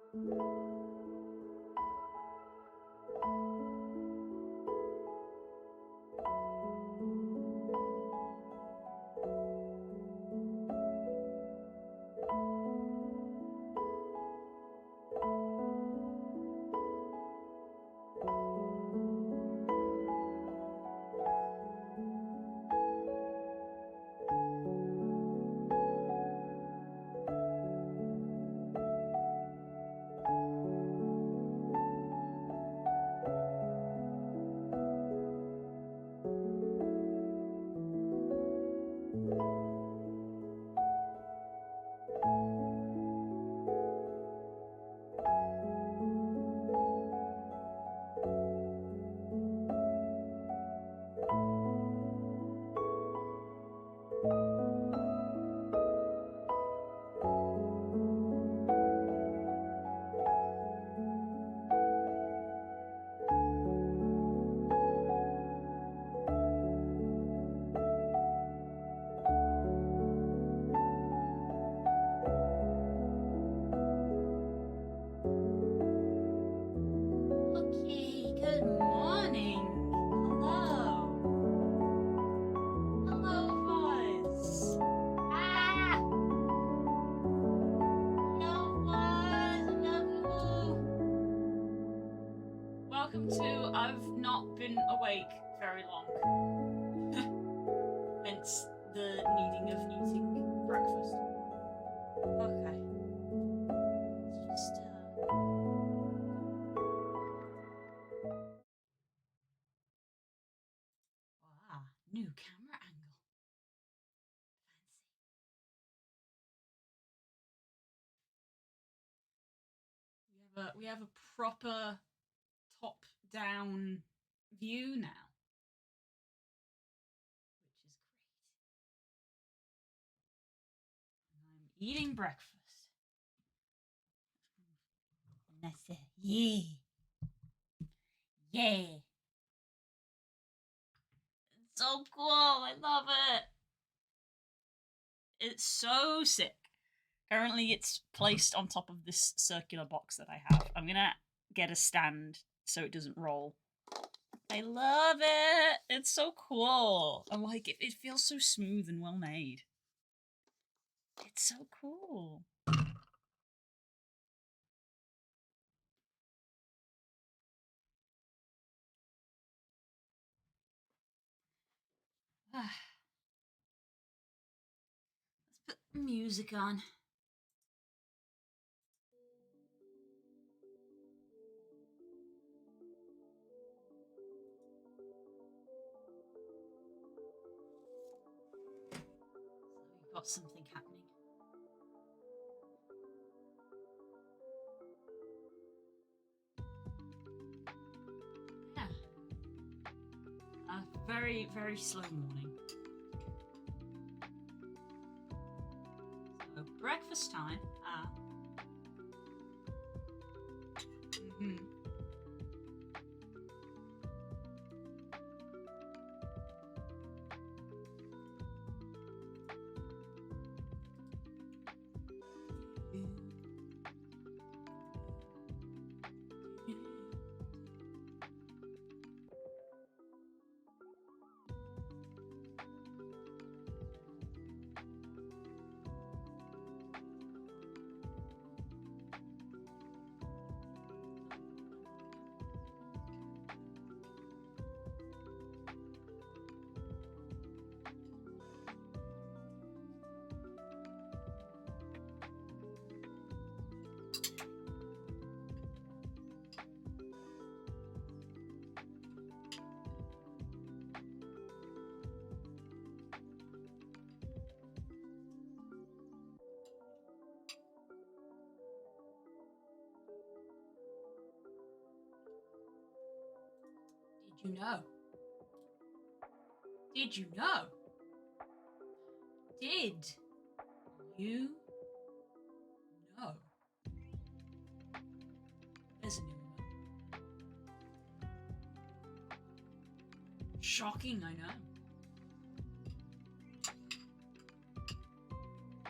Okay, good morning. Hello. Hello, boys. Ah! Hello, boys. I love you. Welcome to I've not been awake very long. Hence the needing of eating breakfast. Okay. Let's just wow, new camera angle. Fancy. We have a proper top down view now, which is great. And I'm eating breakfast. And I said, yeah. Yeah. It's so cool. I love it. It's so sick. Currently, it's placed on top of this circular box that I have. I'm gonna get a stand so it doesn't roll. I love it. It's so cool. I'm like, it feels so smooth and well made. It's so cool. Let's put music on. So we've got something happening. Yeah. A very, very slow morning. So breakfast time. Mm-hmm. Did you know? Did you know? Did you know? There's a new one. Shocking, I know.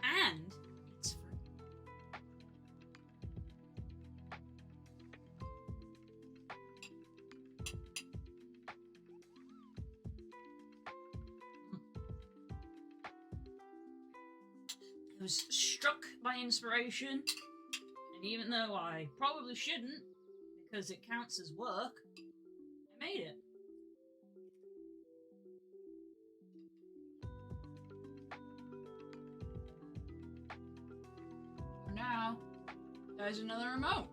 And it's free. I was struck by inspiration, and even though I probably shouldn't, because it counts as work, I made it. Now, there's another remote.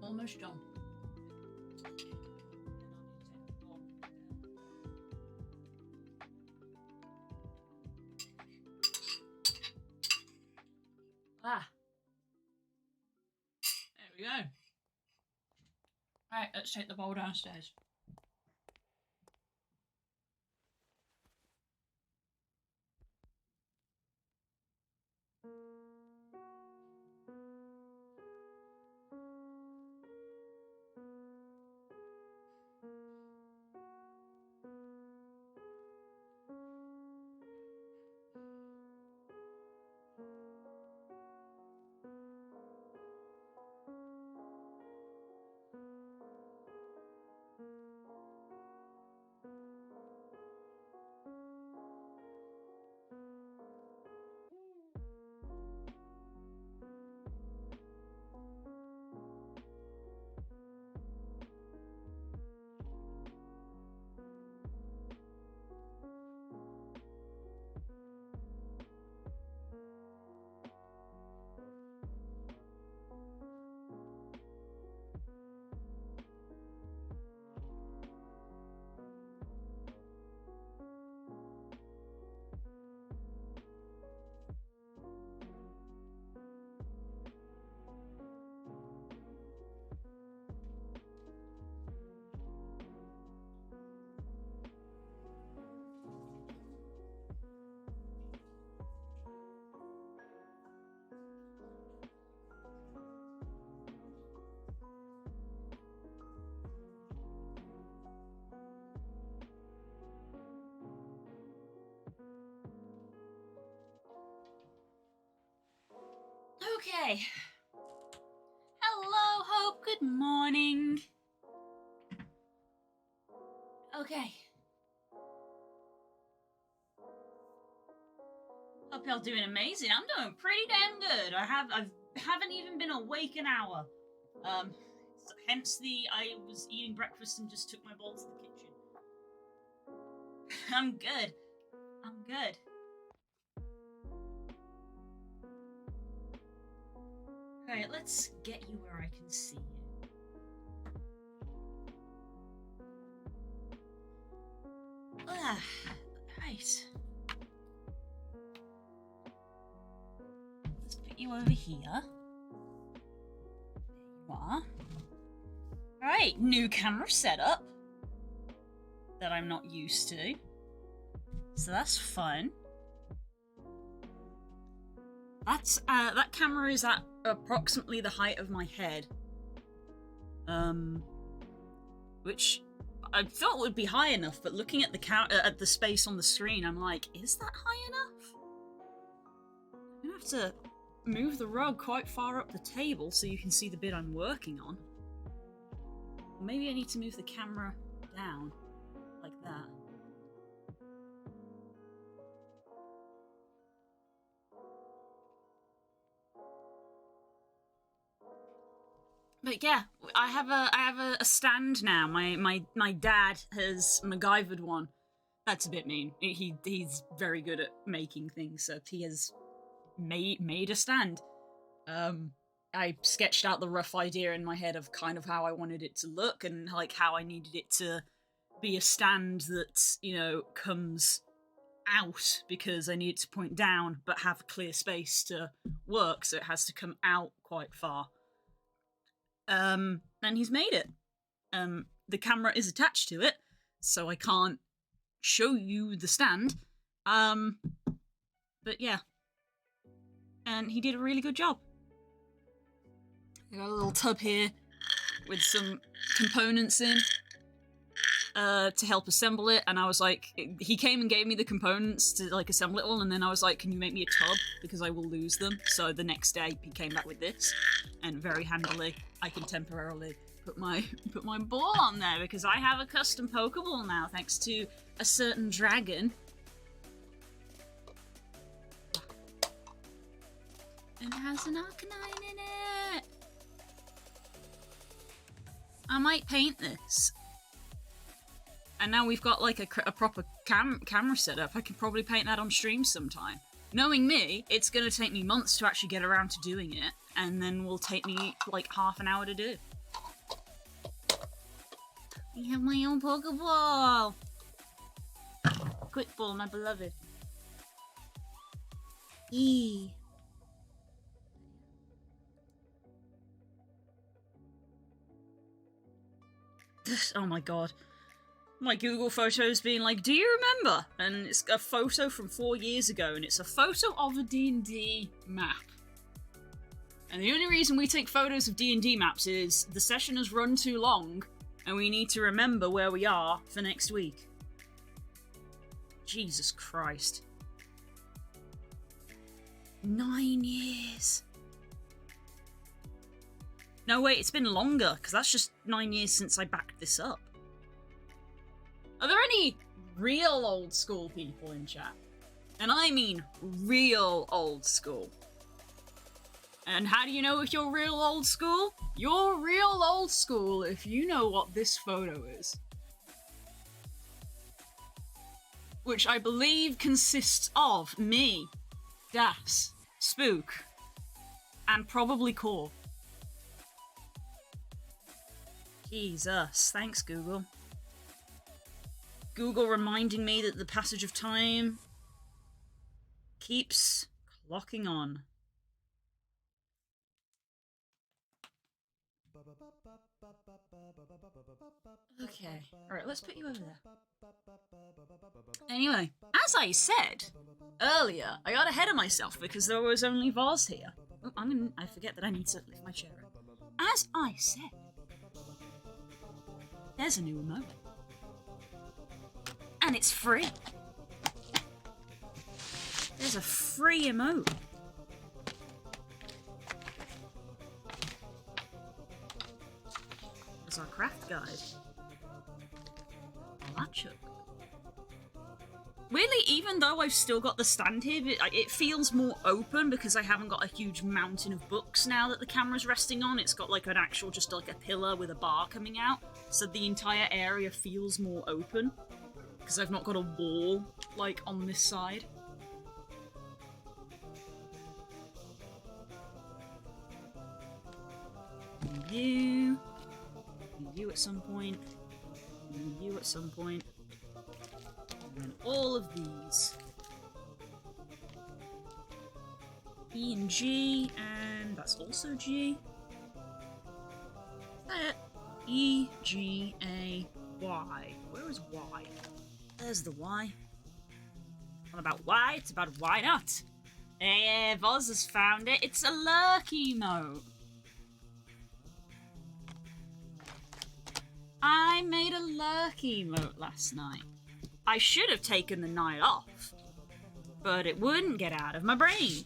Almost done. Ah. There we go. Right, let's take the bowl downstairs. Okay. Hello, Hope. Good morning. Okay. Hope y'all doing amazing. I'm doing pretty damn good. I haven't even been awake an hour. Hence I was eating breakfast and just took my bowl to the kitchen. I'm good. I'm good. Alright, let's get you where I can see you. Ah, right. Let's put you over here. There you are. Alright, new camera setup that I'm not used to. So that's fun. That camera is at approximately the height of my head. Which I thought would be high enough, but looking at the space on the screen, I'm like, is that high enough? I'm gonna have to move the rug quite far up the table so you can see the bit I'm working on. Or maybe I need to move the camera down, like that. But yeah, I have a stand now. My dad has MacGyvered one. That's a bit mean. He's very good at making things, so he has made a stand. I sketched out the rough idea in my head of kind of how I wanted it to look and like how I needed it to be a stand that, you know, comes out because I need it to point down but have clear space to work, so it has to come out quite far. And he's made it. The camera is attached to it, so I can't show you the stand. But yeah. And he did a really good job. I got a little tub here with some components in. to help assemble it, and I was like, he came and gave me the components to like assemble it all, and then I was like, can you make me a tub, because I will lose them. So the next day he came back with this, and very handily I can temporarily put my ball on there, because I have a custom Pokeball now thanks to a certain dragon. And it has an Arcanine in it. I might paint this. And now we've got like a proper camera setup. I could probably paint that on stream sometime. Knowing me, it's going to take me months to actually get around to doing it, and then will take me like half an hour to do. I have my own Pokeball! Quick Ball, my beloved. Eee. Oh my god. My Google photos being like, do you remember? And it's a photo from 4 years ago, and it's a photo of a D&D map. And the only reason we take photos of D&D maps is the session has run too long, and we need to remember where we are for next week. Jesus Christ. 9 years. No, wait, it's been longer, because that's just 9 years since I backed this up. Are there any real old school people in chat? And I mean real old school. And how do you know if you're real old school? You're real old school if you know what this photo is. Which I believe consists of me, Das, Spook, and probably Core. Jesus, thanks Google. Google reminding me that the passage of time keeps clocking on. Okay, alright, let's put you over there. Anyway, as I said earlier, I got ahead of myself because there was only Vaz here. Oh, I forget that I need to lift my chair in. As I said, there's a new emote. And it's free. There's a free emote. There's our craft guide. Matchup. Really, even though I've still got the stand here, it feels more open because I haven't got a huge mountain of books now that the camera's resting on. It's got like an actual, just like a pillar with a bar coming out. So the entire area feels more open. Because I've not got a wall, like, on this side. You at some point. You at some point. And then all of these. E and G, and that's also G. That E, G, A, Y. Where is Y? There's the Y. Not about why, it's about why not. Hey, Voz has found it. It's a lurk emote. I made a lurk emote last night. I should have taken the night off, but it wouldn't get out of my brain.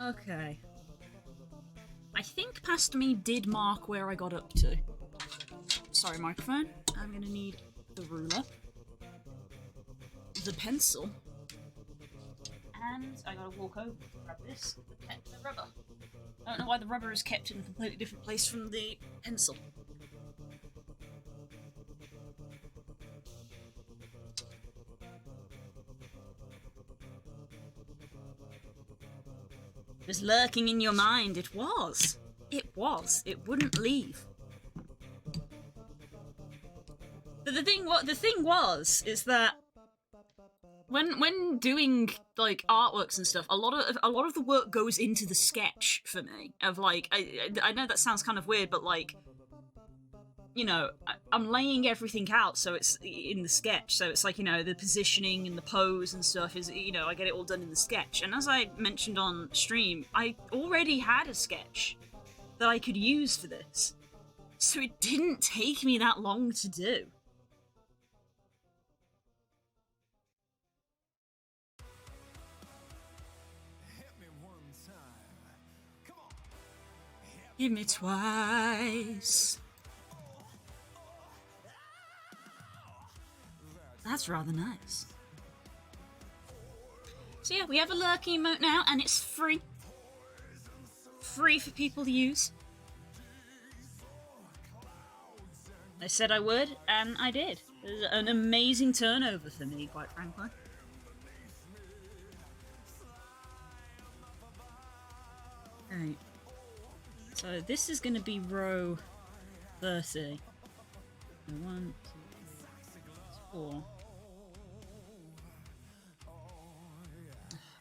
Okay. I think past me did mark where I got up to. Sorry, microphone. I'm gonna need the ruler, the pencil, and I gotta walk over to grab this, the rubber. I don't know why the rubber is kept in a completely different place from the pencil. It was lurking in your mind. It was. It was. It wouldn't leave. But the thing was is that when doing like artworks and stuff, a lot of the work goes into the sketch for me. Of like, I know that sounds kind of weird, but like, you know, I'm laying everything out so it's in the sketch. So it's like, you know, the positioning and the pose and stuff is, you know, I get it all done in the sketch. And as I mentioned on stream, I already had a sketch that I could use for this. So it didn't take me that long to do. Hit me twice. That's rather nice. So yeah, we have a lurk emote now, and it's free. Free for people to use. I said I would, and I did. It was an amazing turnover for me, quite frankly. Right. So this is going to be row 30. 1, 2, 4.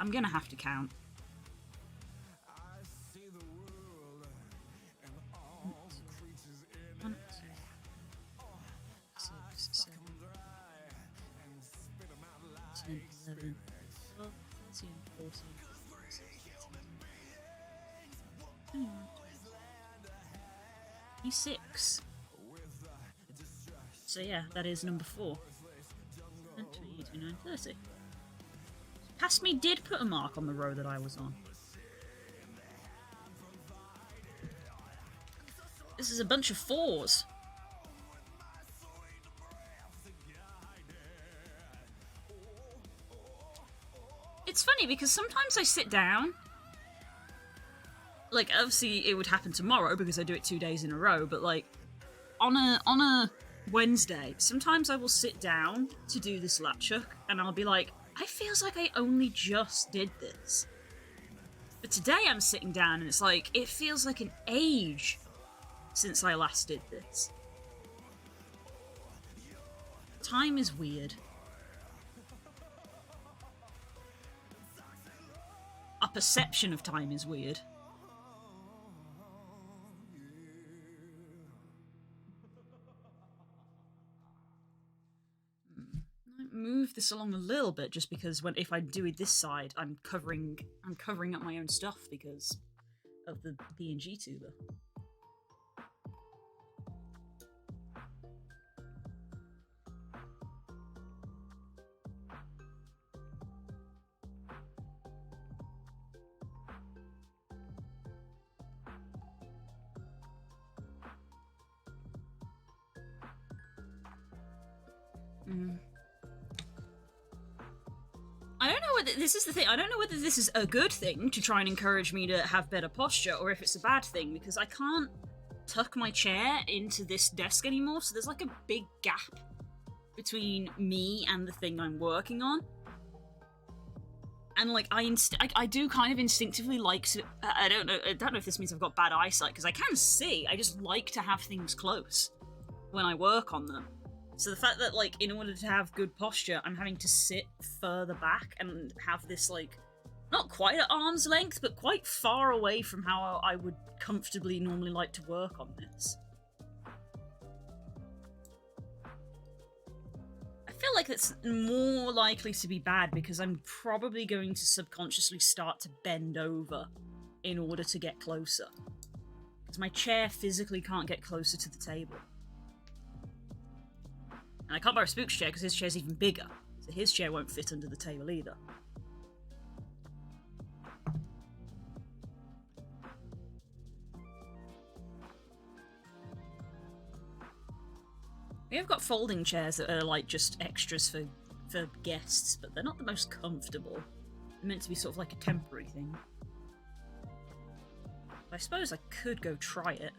I'm going to have to count. 1, 2, 6, 7, 10, 11, 12, 13, 14, 16, 21, 26. So yeah, that is number 4. 28, 29, 30. Past me did put a mark on the row that I was on. This is a bunch of 4s. It's funny because sometimes I sit down. Like, obviously it would happen tomorrow because I do it 2 days in a row, but like on a Wednesday, sometimes I will sit down to do this Lapchuk and I'll be like, I feels like I only just did this. But today I'm sitting down and it's like, it feels like an age since I last did this. Time is weird. Our perception of time is weird. Move this along a little bit just because if I do it this side, I'm covering up my own stuff because of the PNG tuber. I don't know whether this is the thing. I don't know whether this is a good thing to try and encourage me to have better posture, or if it's a bad thing because I can't tuck my chair into this desk anymore. So there's like a big gap between me and the thing I'm working on, and like I do kind of instinctively like to. I don't know if this means I've got bad eyesight because I can see. I just like to have things close when I work on them. So the fact that, like, in order to have good posture, I'm having to sit further back and have this, like, not quite at arm's length, but quite far away from how I would comfortably normally like to work on this. I feel like that's more likely to be bad because I'm probably going to subconsciously start to bend over in order to get closer. Because my chair physically can't get closer to the table. And I can't borrow Spook's chair because his chair's even bigger, so his chair won't fit under the table either. We have got folding chairs that are like just extras for guests, but they're not the most comfortable. They're meant to be sort of like a temporary thing. I suppose I could go try it.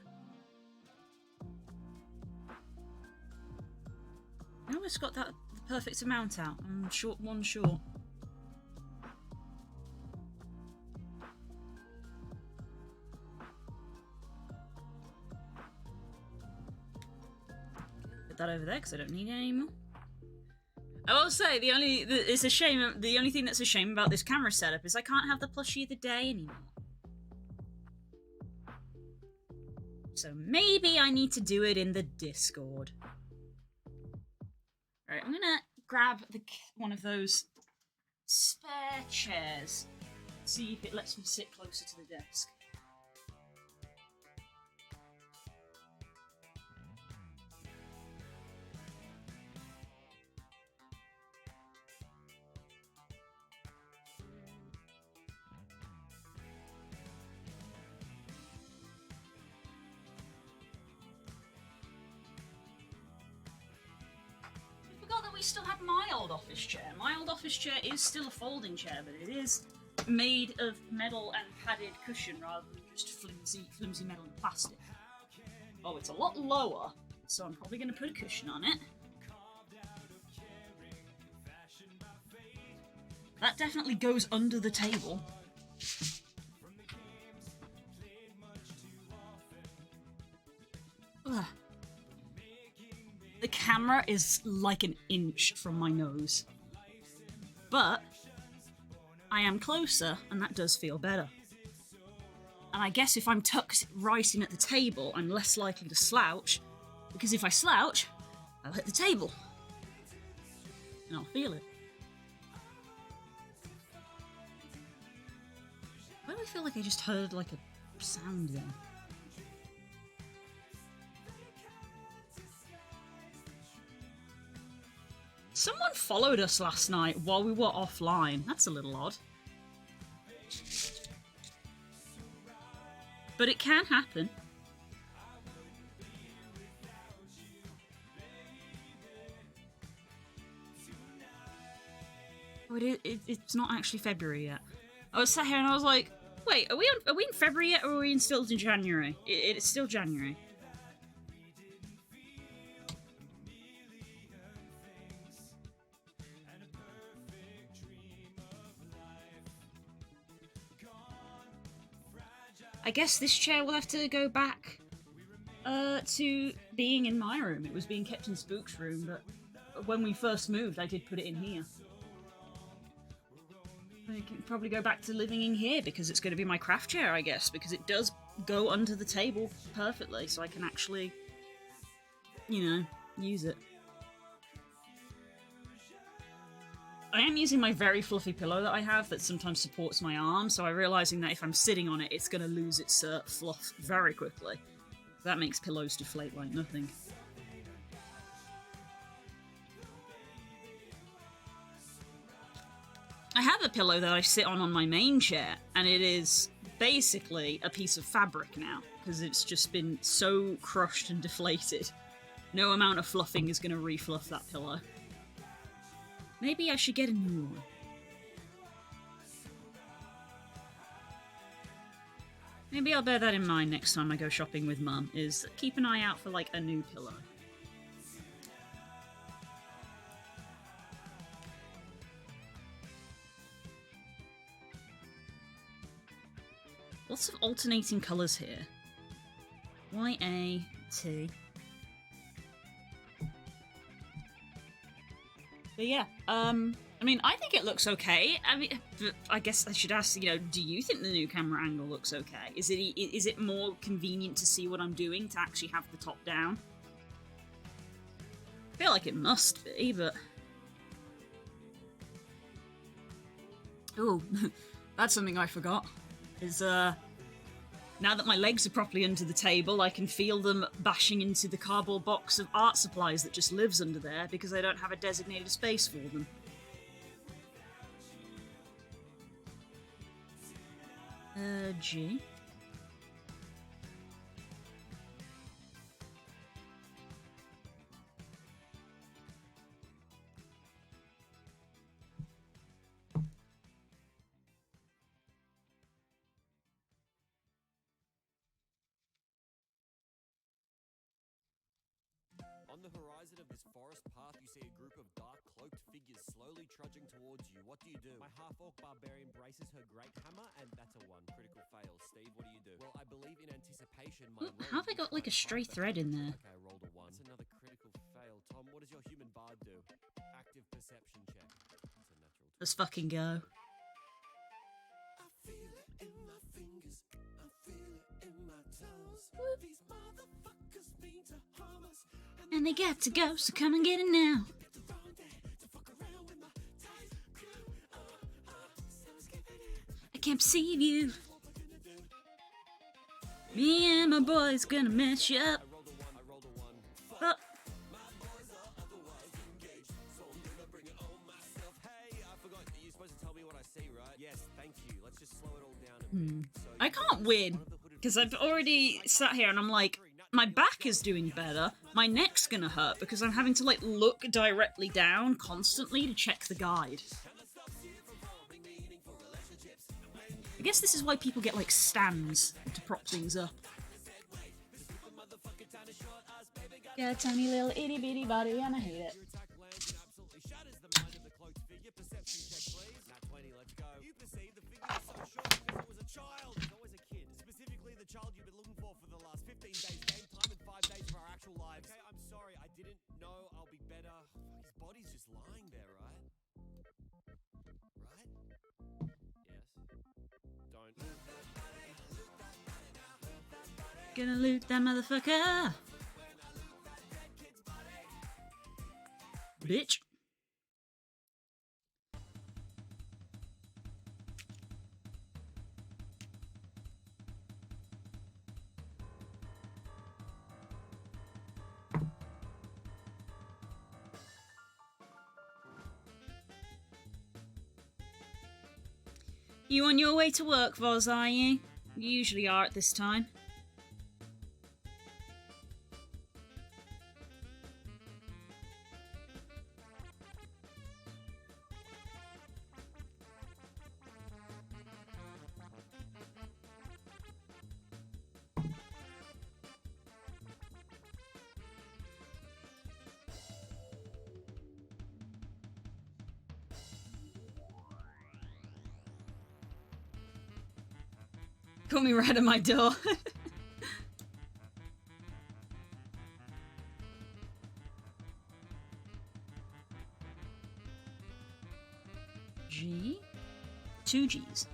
I almost got the perfect amount out. I'm one short. Put that over there because I don't need it anymore. I will say the only thing that's a shame about this camera setup is I can't have the plushie of the day anymore. So maybe I need to do it in the Discord. Right, I'm gonna grab one of those spare chairs, see if it lets me sit closer to the desk. we still had my old office chair. My old office chair is still a folding chair, but it is made of metal and padded cushion rather than just flimsy metal and plastic. Oh, it's a lot lower, so I'm probably going to put a cushion on it. That definitely goes under the table. Ugh. The camera is like an inch from my nose. But I am closer, and that does feel better. And I guess if I'm tucked right in at the table, I'm less likely to slouch, because if I slouch, I'll hit the table. And I'll feel it. Why do I feel like I just heard like a sound then? Someone followed us last night while we were offline. That's a little odd. But it can happen. Oh, it's not actually February yet. I was sat here and I was like, wait, are we in February yet, or are we still in January? It's still January. I guess this chair will have to go back to being in my room. It was being kept in Spook's room, but when we first moved, I did put it in here. I can probably go back to living in here because it's going to be my craft chair, I guess, because it does go under the table perfectly, so I can actually, you know, use it. I am using my very fluffy pillow that I have that sometimes supports my arm, so I'm realising that if I'm sitting on it, it's going to lose its fluff very quickly. That makes pillows deflate like nothing. I have a pillow that I sit on my main chair, and it is basically a piece of fabric now, because it's just been so crushed and deflated. No amount of fluffing is going to refluff that pillow. Maybe I should get a new one. Maybe I'll bear that in mind next time I go shopping with Mum, is keep an eye out for, like, a new pillow. Lots of alternating colours here. Y-A-T. But yeah, I mean, I think it looks okay. I mean, I guess I should ask, you know, do you think the new camera angle looks okay? Is it more convenient to see what I'm doing to actually have the top down? I feel like it must be, but... Oh, that's something I forgot. Is, now that my legs are properly under the table, I can feel them bashing into the cardboard box of art supplies that just lives under there because I don't have a designated space for them. G. On the horizon of this forest path, you see a group of dark, cloaked figures slowly trudging towards you. What do you do? My half-orc barbarian braces her great hammer, and that's a 1. Critical fail. Steve, what do you do? Well, I believe in anticipation, my... Ooh, how have I got, like, a stray thread in there? Okay, I rolled a 1. That's another critical fail. Tom, what does your human bard do? Active perception check. It's a natural... Let's fucking go. I feel it in my fingers. I feel it in my toes. These motherfuckers mean to harm us. And they got to go, so come and get it now. I can't perceive you. Me and my boys gonna mess you up. Oh. I can't win, because I've already sat here and I'm like, my back is doing better. My neck's gonna hurt because I'm having to like look directly down constantly to check the guide. I guess this is why people get like stands to prop things up. Got a tiny little itty bitty body and I hate it. Child you've been looking for the last 15 days, game time, and 5 days of our actual lives. Okay, I'm sorry, I didn't know I'll be better. His body's just lying there, right? Right? Yes. Don't. Gonna loot that motherfucker! Bitch. You on your way to work, Voz, are you? You usually are at this time. Call me right at my door. G? 2 Gs.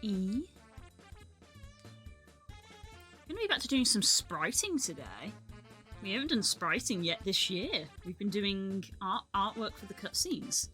E. Gonna be back to doing some spriting today. We haven't done spriting yet this year. We've been doing artwork for the cutscenes.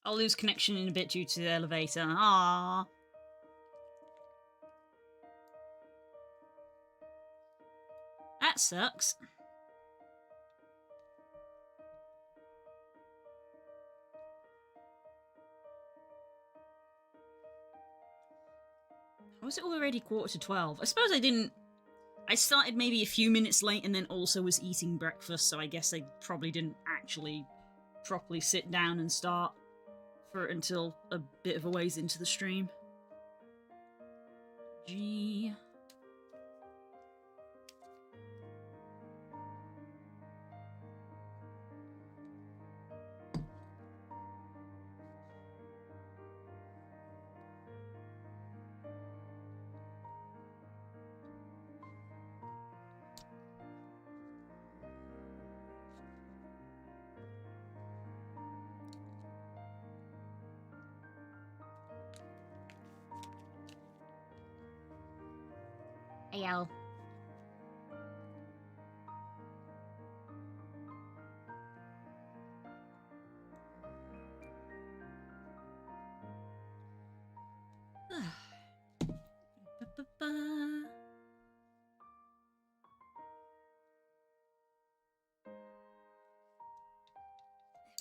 I'll lose connection in a bit due to the elevator. Ah. That sucks. How was it already 11:45? I suppose I didn't... I started maybe a few minutes late and then also was eating breakfast, so I guess I probably didn't actually properly sit down and start for it until a bit of a ways into the stream. G. Ayo.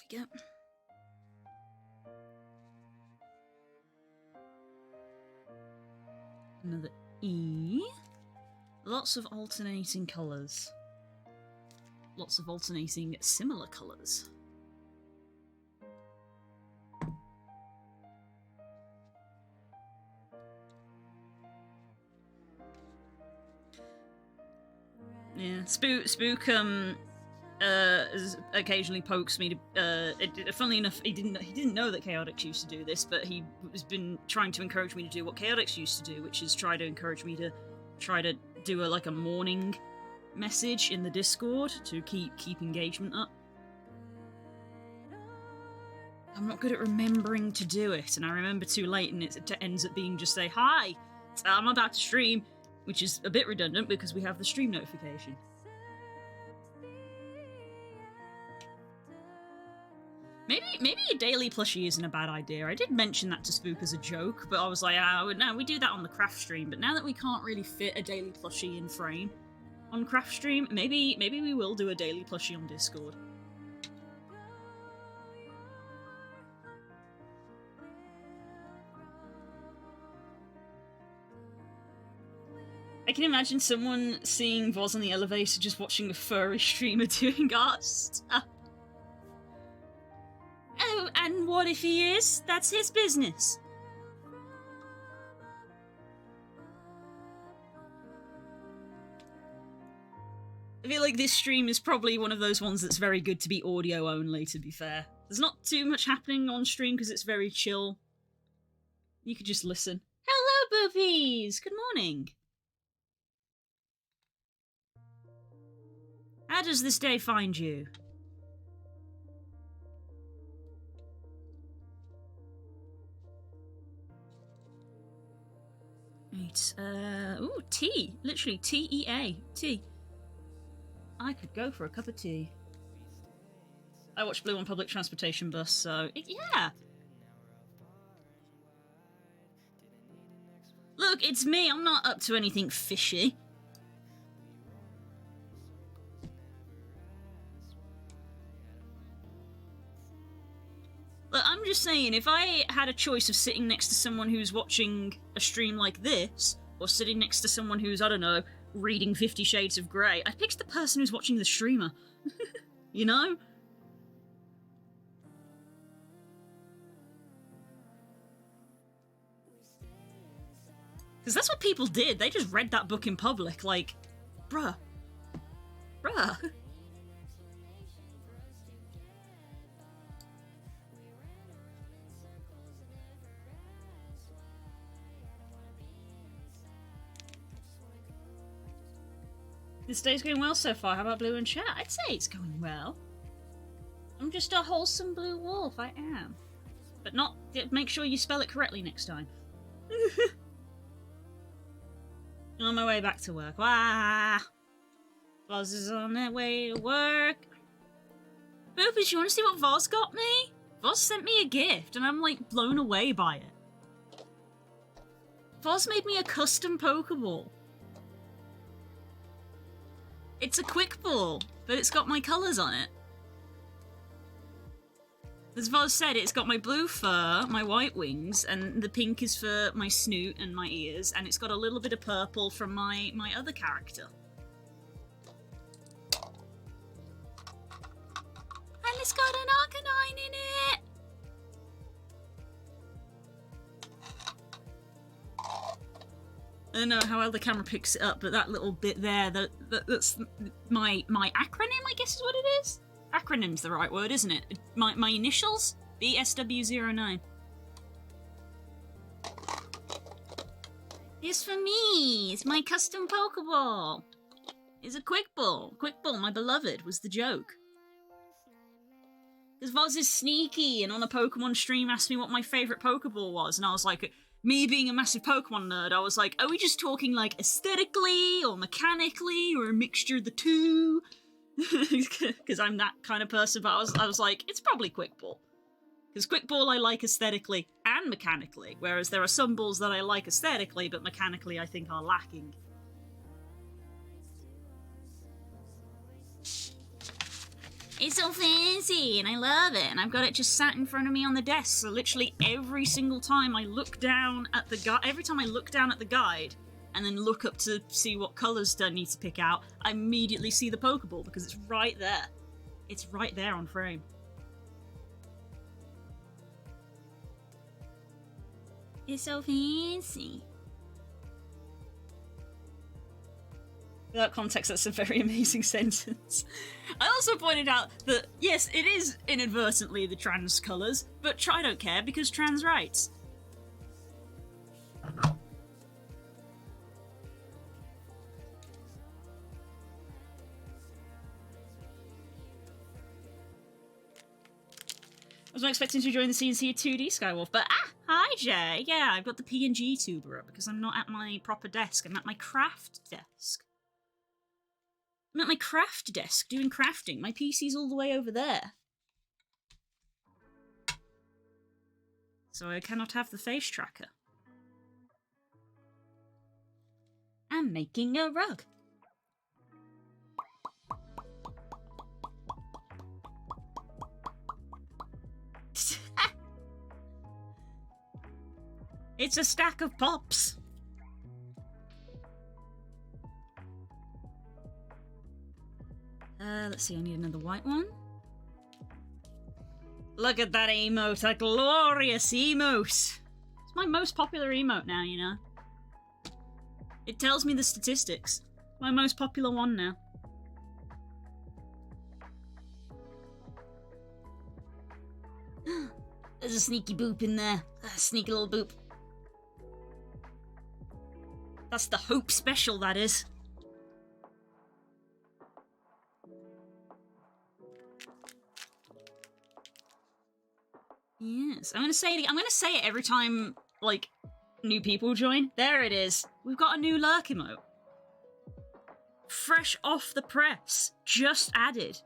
There we go. Another E. Lots of alternating colours. Lots of alternating similar colours. Yeah, Spook occasionally pokes me to. Funnily enough, he didn't know that Chaotix used to do this, but he has been trying to encourage me to do what Chaotix used to do, which is try to encourage me to try to do a morning message in the Discord to keep engagement up. I'm not good at remembering to do it, and I remember too late, and it ends up being just say, "Hi, I'm about to stream," which is a bit redundant because we have the stream notification. Maybe a daily plushie isn't a bad idea. I did mention that to Spook as a joke, but I was like, no, we do that on the craft stream. But now that we can't really fit a daily plushie in frame on craft stream, maybe we will do a daily plushie on Discord. I can imagine someone seeing Voz on the elevator just watching a furry streamer doing art stuff. Oh, and what if he is? That's his business. I feel like this stream is probably one of those ones that's very good to be audio only, to be fair. There's not too much happening on stream because it's very chill. You could just listen. Hello, boopies! Good morning. How does this day find you? Right, ooh, tea. Literally, T-E-A. Tea. I could go for a cup of tea. I watch Blue on public transportation bus, so, yeah. Look, it's me. I'm not up to anything fishy. Look, I'm just saying, if I had a choice of sitting next to someone who's watching a stream like this, or sitting next to someone who's, I don't know, reading 50 Shades of Grey, I'd pick the person who's watching the streamer. You know? Because that's what people did. They just read that book in public, like, bruh. This day's going well so far. How about Blue and chat? I'd say it's going well. I'm just a wholesome blue wolf, I am. But not... make sure you spell it correctly next time. On my way back to work. Wah! Voz is on their way to work. Boopies, you want to see what Voz got me? Voz sent me a gift, and I'm, like, blown away by it. Voz made me a custom Pokeball. It's a quick ball, but it's got my colours on it. As Voz said, it's got my blue fur, my white wings, and the pink is for my snoot and my ears, and it's got a little bit of purple from my other character. And it's got an Arcanine in it! I don't know how well the camera picks it up, but that little bit there, that's my acronym, I guess is what it is? Acronym's the right word, isn't it? My initials? BSW09. It's for me! It's my custom Pokeball! It's a Quick Ball. Quick Ball, my beloved, was the joke. Because Voz is sneaky, and on a Pokemon stream asked me what my favourite Pokeball was, and I was like... Me being a massive Pokemon nerd, I was like, are we just talking, like, aesthetically, or mechanically, or a mixture of the two? Because I'm that kind of person, but I was like, it's probably Quick Ball. Because Quick Ball I like aesthetically and mechanically, whereas there are some balls that I like aesthetically, but mechanically I think are lacking. It's so fancy, and I love it, and I've got it just sat in front of me on the desk, so literally every single time I look down at the guide, and then look up to see what colours I need to pick out, I immediately see the Pokeball, because it's right there. It's right there on frame. It's so fancy. Without context, that's a very amazing sentence. I also pointed out that, yes, it is inadvertently the trans colours, but I don't care because trans rights. I was not expecting to join the CNC 2D Skywolf, but hi Jay. Yeah, I've got the PNG tuber up because I'm not at my proper desk. I'm at my craft desk. I'm at my craft desk doing crafting. My PC's all the way over there. So I cannot have the face tracker. I'm making a rug. It's a stack of pops. Let's see, I need another white one. Look at that emote, that glorious emote. It's my most popular emote now, you know. It tells me the statistics. My most popular one now. There's a sneaky boop in there. A sneaky little boop. That's the Hope special, that is. Yes, I'm gonna say it every time, like, new people join. There it is. We've got a new lurk emote. Fresh off the press. Just added.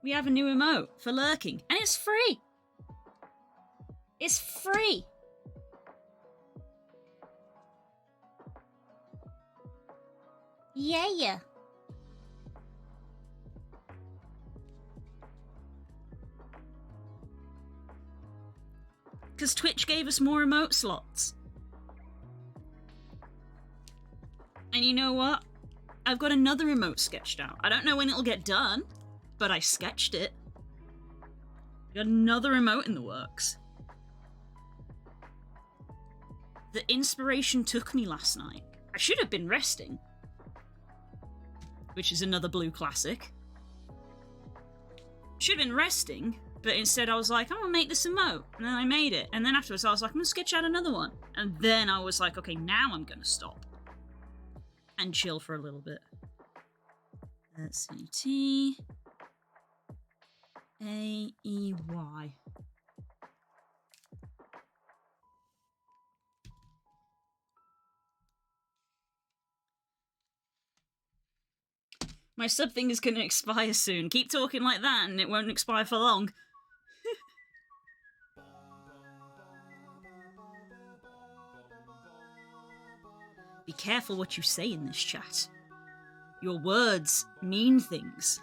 We have a new emote for lurking, and it's free. It's free. Yeah. Because Twitch gave us more emote slots. And you know what? I've got another emote sketched out. I don't know when it'll get done, but I sketched it. Got another emote in the works. The inspiration took me last night. I should have been resting. Which is another Blue classic. Should have been resting, but instead I was like, I'm gonna make this emote. And then I made it. And then afterwards I was like, I'm gonna sketch out another one. And then I was like, okay, now I'm gonna stop. And chill for a little bit. Let's see. T-A-E-Y. My sub thing is gonna expire soon. Keep talking like that and it won't expire for long. Be careful what you say in this chat. Your words mean things.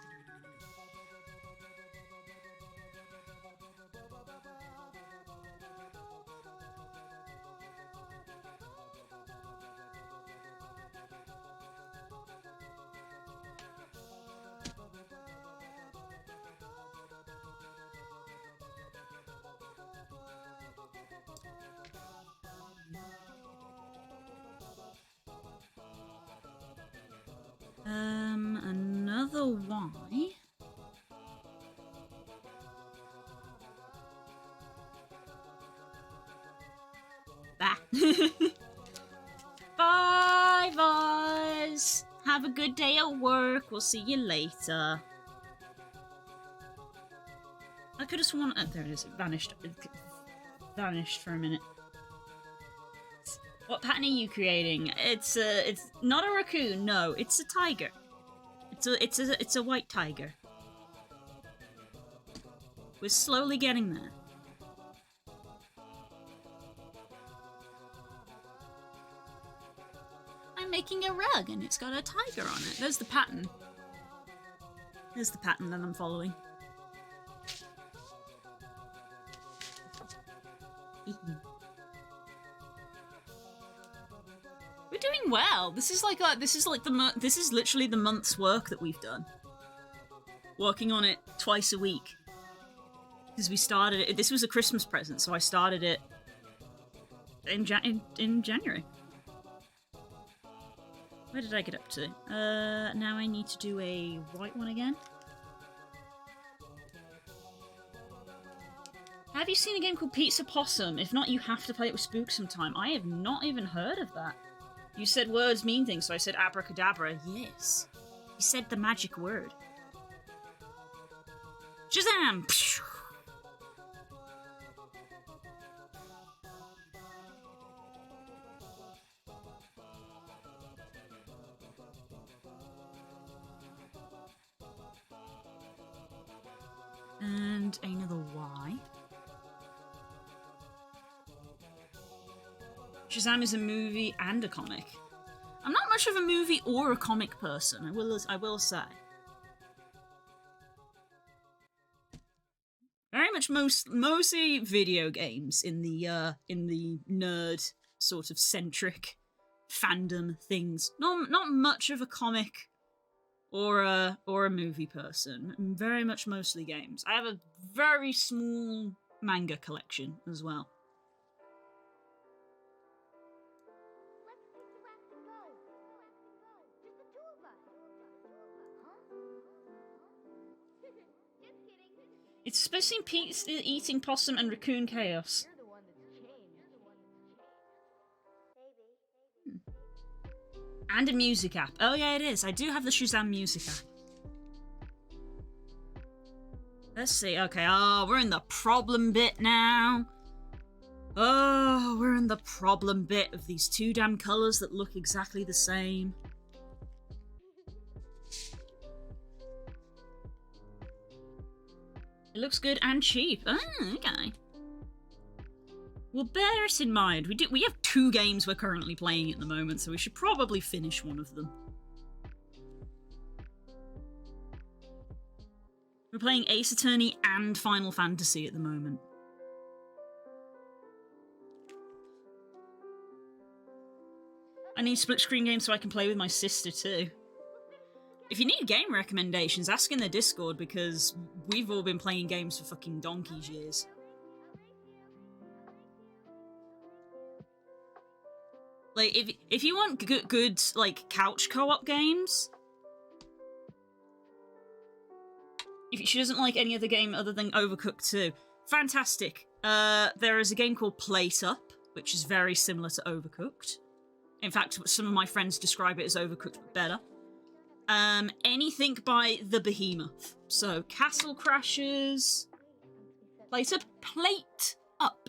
Another Y. Bah. Bye, Vaz. Have a good day at work. We'll see you later. I could have sworn... Oh, there it is. It vanished. It vanished for a minute. What pattern are you creating? It's not a raccoon. No, it's a tiger. It's a white tiger. We're slowly getting there. I'm making a rug and it's got a tiger on it. There's the pattern. There's the pattern that I'm following. We're doing well. This is literally the month's work that we've done. Working on it twice a week. Because we started it. This was a Christmas present, so I started it in January. Where did I get up to? Now I need to do a white one again. Have you seen a game called Pizza Possum? If not, you have to play it with Spook sometime. I have not even heard of that. You said words mean things, so I said abracadabra. Yes. He said the magic word. Shazam! And another Y. Shazam is a movie and a comic. I'm not much of a movie or a comic person, I will say. Very much mostly video games in the nerd sort of centric fandom things. Not much of a comic or a movie person. Very much mostly games. I have a very small manga collection as well. It's supposed to be pizza eating possum and raccoon chaos. And a music app. Oh yeah, it is. I do have the Shazam music app. Let's see. Okay, we're in the problem bit now. Oh, we're in the problem bit of these two damn colours that look exactly the same. It looks good and cheap. Oh, okay. Well, bear it in mind. We have 2 games we're currently playing at the moment, so we should probably finish one of them. We're playing Ace Attorney and Final Fantasy at the moment. I need split screen games so I can play with my sister too. If you need game recommendations, ask in the Discord, because we've all been playing games for fucking donkey's years. Like, if you want good like, couch co-op games... If she doesn't like any other game other than Overcooked 2, fantastic. There is a game called Plate Up, which is very similar to Overcooked. In fact, some of my friends describe it as Overcooked, but better. Anything by The Behemoth. So, Castle Crashers... Plate Up.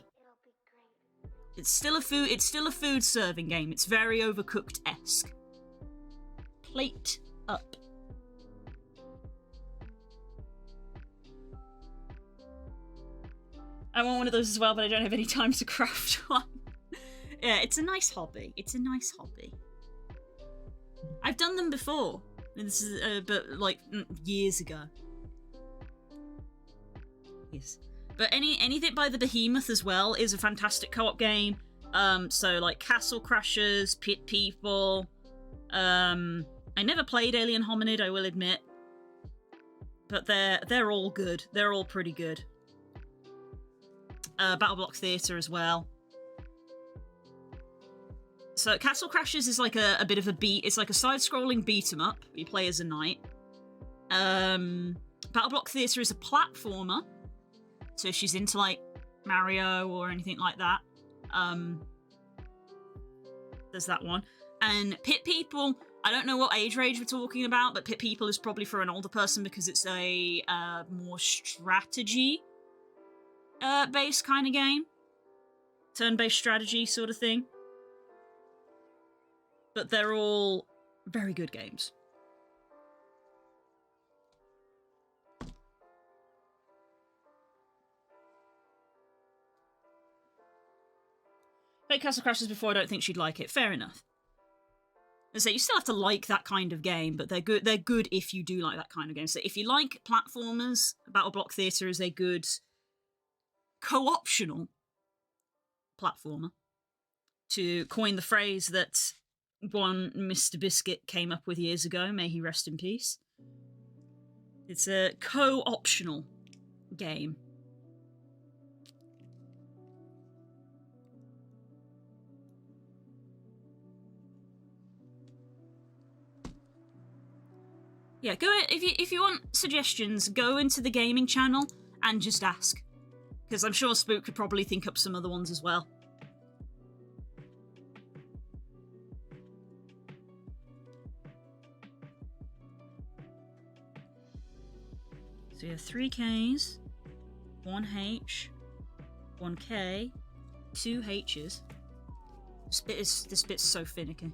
It's still a food serving game. It's very Overcooked-esque. Plate Up. I want one of those as well, but I don't have any time to craft one. Yeah, it's a nice hobby. I've done them before. This is, but like years ago. Yes, but anything by The Behemoth as well is a fantastic co-op game. So like Castle Crashers, Pit People. I never played Alien Hominid, I will admit, but they're all good. They're all pretty good. BattleBlock Theatre as well. So Castle Crashers is like a bit of a it's like a side-scrolling beat-em-up. You play as a knight. BattleBlock Theatre is a platformer. So if she's into like Mario or anything like that. There's that one. And Pit People, I don't know what age range we're talking about, but Pit People is probably for an older person because it's a more strategy based kind of game. Turn-based strategy sort of thing. But they're all very good games. Played Castle Crashers before, I don't think she'd like it. Fair enough. I say you still have to like that kind of game, but they're good. They're good if you do like that kind of game. So if you like platformers, BattleBlock Theatre is a good co-optional platformer. To coin the phrase that one Mr. Biscuit came up with years ago, may he rest in peace. It's a co-optional game. Yeah, go if you want suggestions, go into the gaming channel and just ask. Because I'm sure Spook could probably think up some other ones as well. So you have 3 Ks, 1 H, 1 K, 2 H's. This bit's so finicky.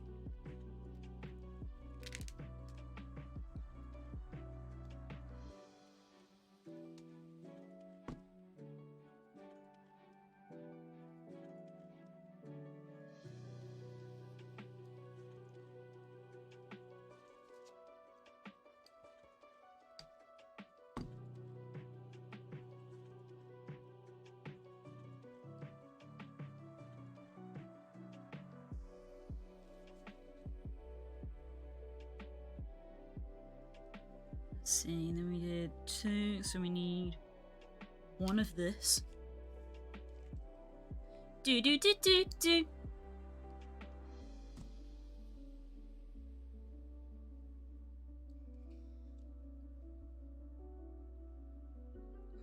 Let's see, then we did 2, so we need 1 of this. Do do do do do.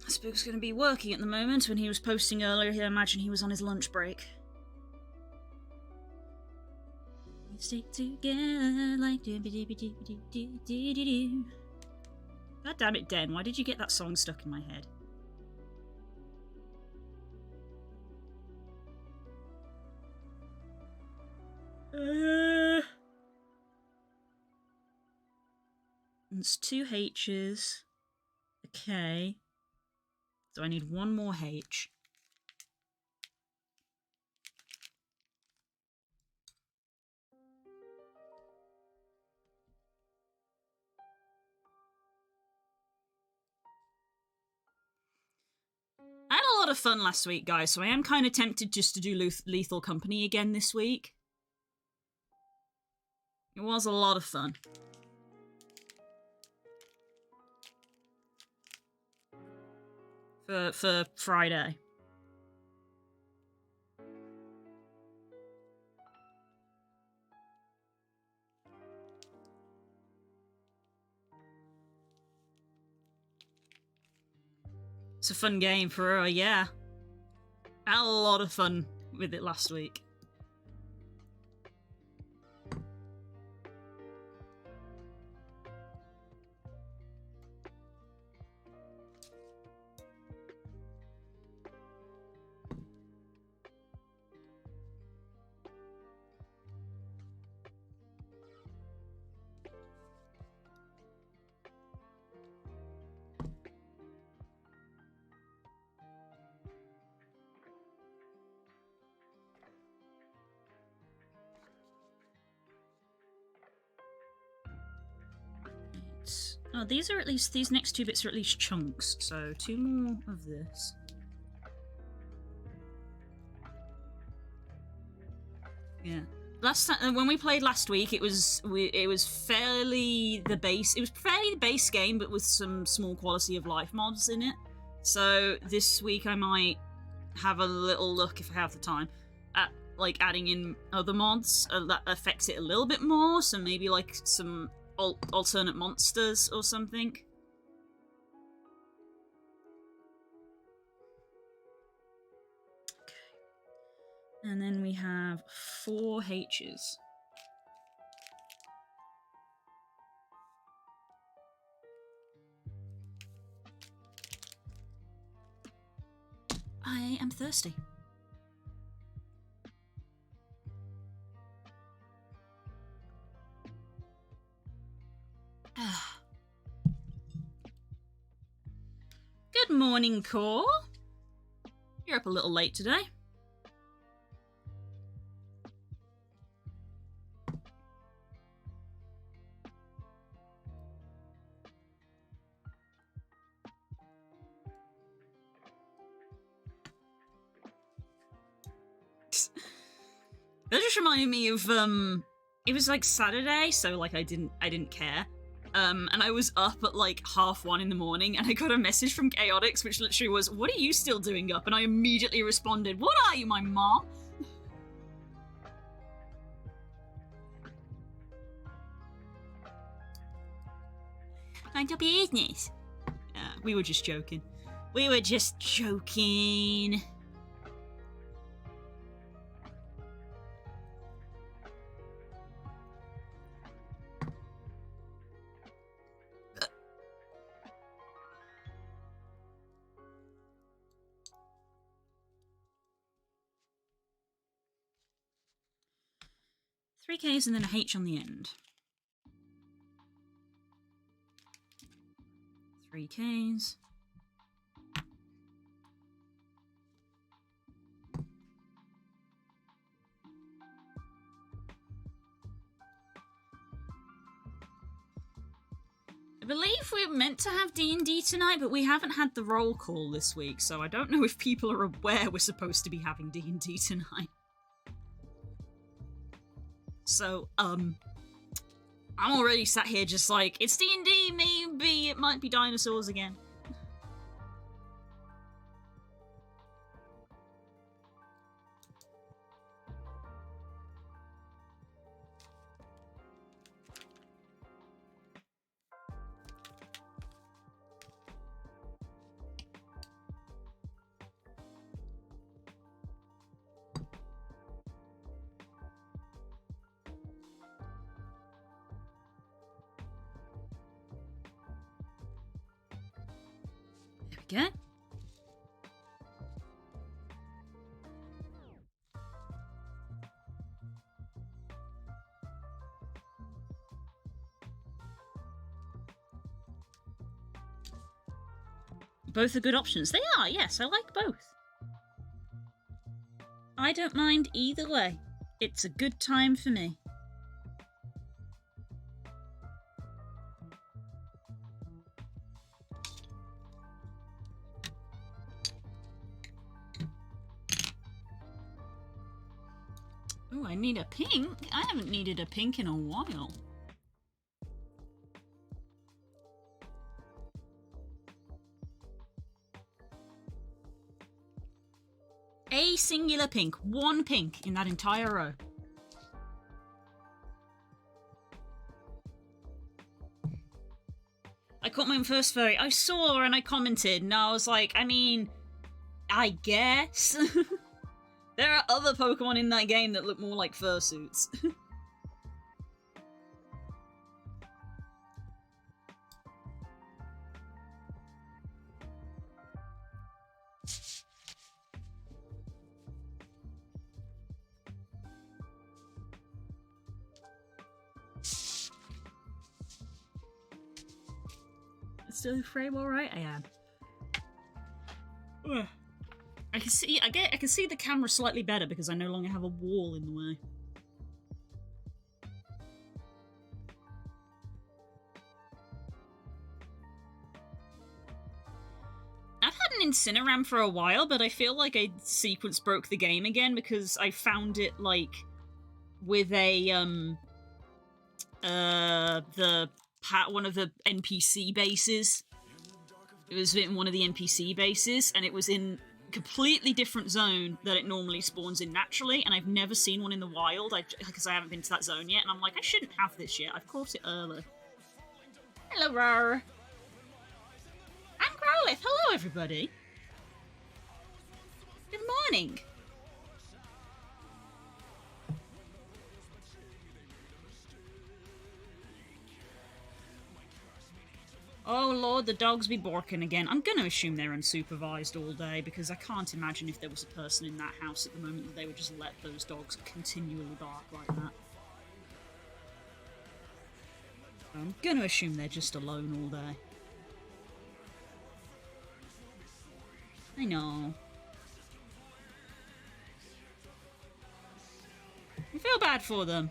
Spook's gonna be working at the moment. When he was posting earlier, I imagine he was on his lunch break. We stick together like do do do do do do do do. God damn it, Den, why did you get that song stuck in my head? It's 2 H's, a K, so I need 1 more H. I had a lot of fun last week, guys, so I am kind of tempted just to do Lethal Company again this week. It was a lot of fun. For Friday. It's a fun game for her, yeah. I had a lot of fun with it last week. Oh, these next 2 bits are at least chunks, so 2 more of this. Yeah. Last time, when we played last week, it was fairly the base. It was fairly the base game, but with some small quality of life mods in it. So this week I might have a little look, if I have the time, at like adding in other mods that affects it a little bit more. So maybe like some alternate monsters or something. Okay. And then we have 4 H's. I am thirsty. Good morning, Core. You're up a little late today. That just reminded me of it was like Saturday, so like I didn't care. And I was up at like 1:30 in the morning, and I got a message from Chaotix, which literally was, "What are you still doing up?" And I immediately responded, "What are you, my mom?" Mind your business. We were just joking. We were just joking. Three Ks and then a H on the end. 3 Ks. I believe we're meant to have D&D tonight, but we haven't had the roll call this week, so I don't know if people are aware we're supposed to be having D&D tonight. So, I'm already sat here just like, it's D&D, maybe it might be dinosaurs again. There we go. Both are good options. They are, yes, I like both. I don't mind either way. It's a good time for me. Oh, I need a pink? I haven't needed a pink in a while. A singular pink. One pink in that entire row. I caught my first furry. I saw and I commented, and I was like, I mean, I guess. There are other Pokemon in that game that look more like fursuits. Still frame alright? I am. Ugh. I can see the camera slightly better because I no longer have a wall in the way. I've had an Incineram for a while, but I feel like a sequence broke the game again because I found it like with a one of the NPC bases. It was in one of the NPC bases, and it was in completely different zone that it normally spawns in naturally, and I've never seen one in the wild because I haven't been to that zone yet, and I'm like, I shouldn't have this yet. I've caught it early. Hello, Rar. I'm Growlithe. Hello, everybody. Good morning. Oh lord, the dogs be barking again. I'm gonna assume they're unsupervised all day, because I can't imagine if there was a person in that house at the moment that they would just let those dogs continually bark like that. I'm gonna assume they're just alone all day. I know. I feel bad for them.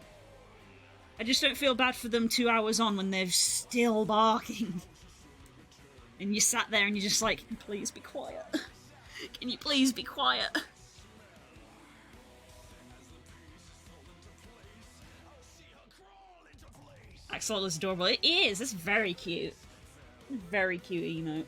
I just don't feel bad for them 2 hours on when they're still barking. And you sat there and you're just like, can you please be quiet? Can you please be quiet? Axolotl is adorable. It is! It's very cute. Very cute emote.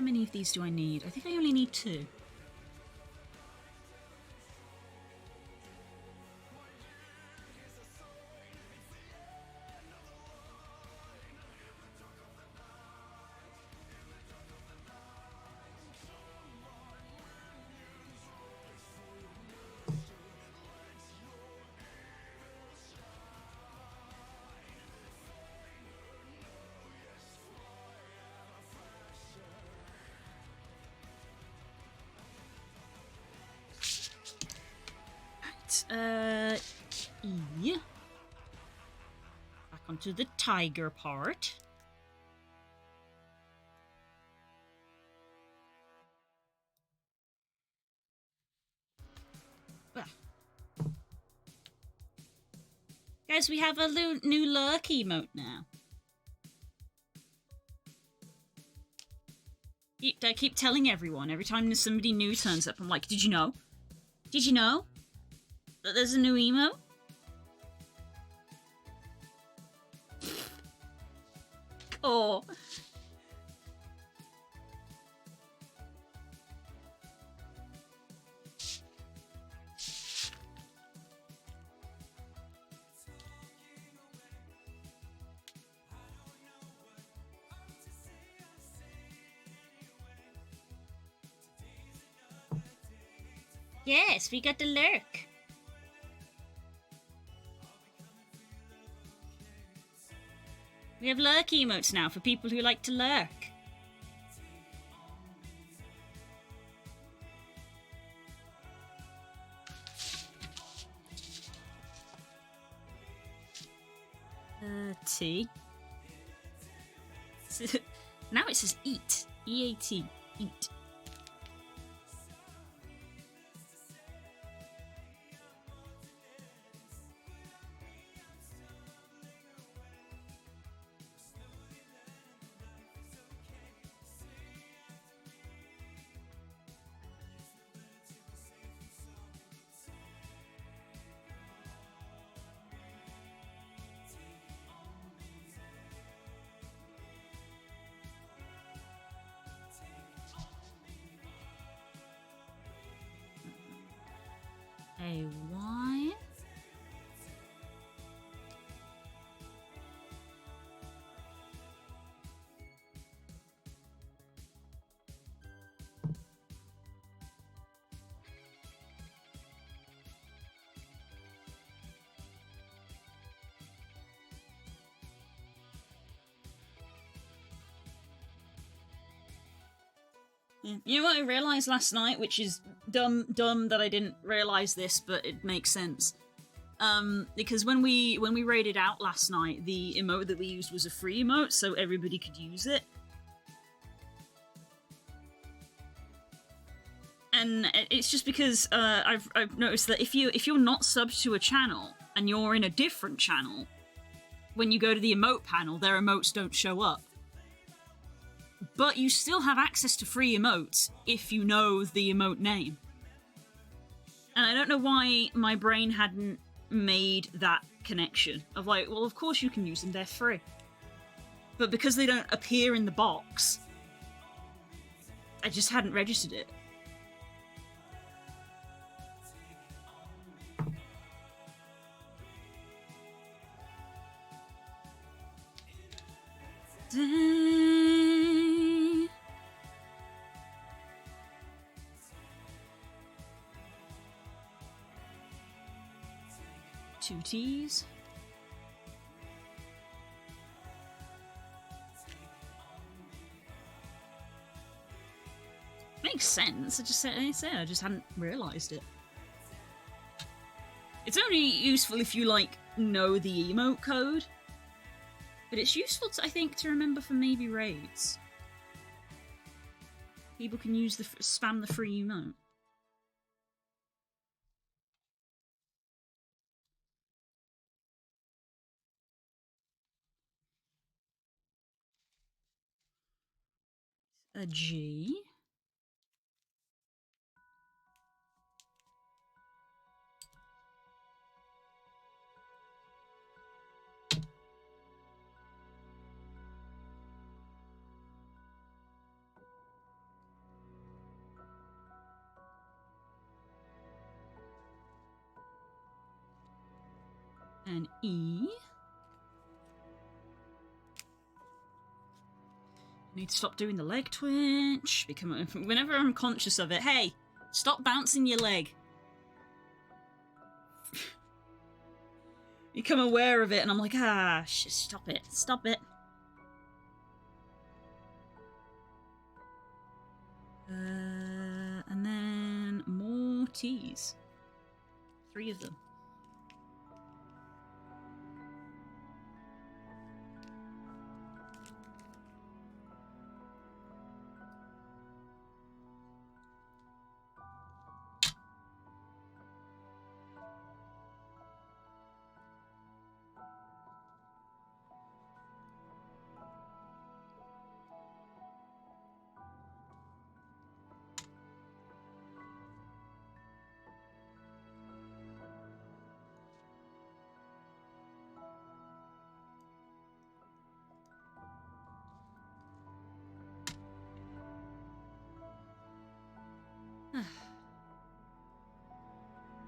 many of these do I need? I think I only need 2. Yeah. Back onto the tiger part. Ah. Guys, we have a new lurk emote now. I keep telling everyone, every time somebody new turns up, I'm like, did you know? Did you know that there's a new emote? Oh. Yes, we got the lurk. We have lurk emotes now for people who like to lurk. T. Now it says eat. E-A-T. Eat. A-Y. You know what I realised last night, which is dumb that I didn't realise this, but it makes sense. Because when we raided out last night, the emote that we used was a free emote, so everybody could use it. And it's just because I've noticed that if you're not subbed to a channel and you're in a different channel, when you go to the emote panel, their emotes don't show up. But you still have access to free emotes if you know the emote name. And I don't know why my brain hadn't made that connection of like, well, of course you can use them, they're free. But because they don't appear in the box, I just hadn't registered it. Dang. Two T's. Makes sense. I just hadn't realised it. It's only useful if you like know the emote code. But it's useful, I think, to remember for maybe raids. People can use spam the free emote. A G. And E. I need to stop doing the leg twitch. Whenever I'm conscious of it, hey, stop bouncing your leg. Become aware of it, and I'm like, stop it, stop it. And then more T's. 3 of them.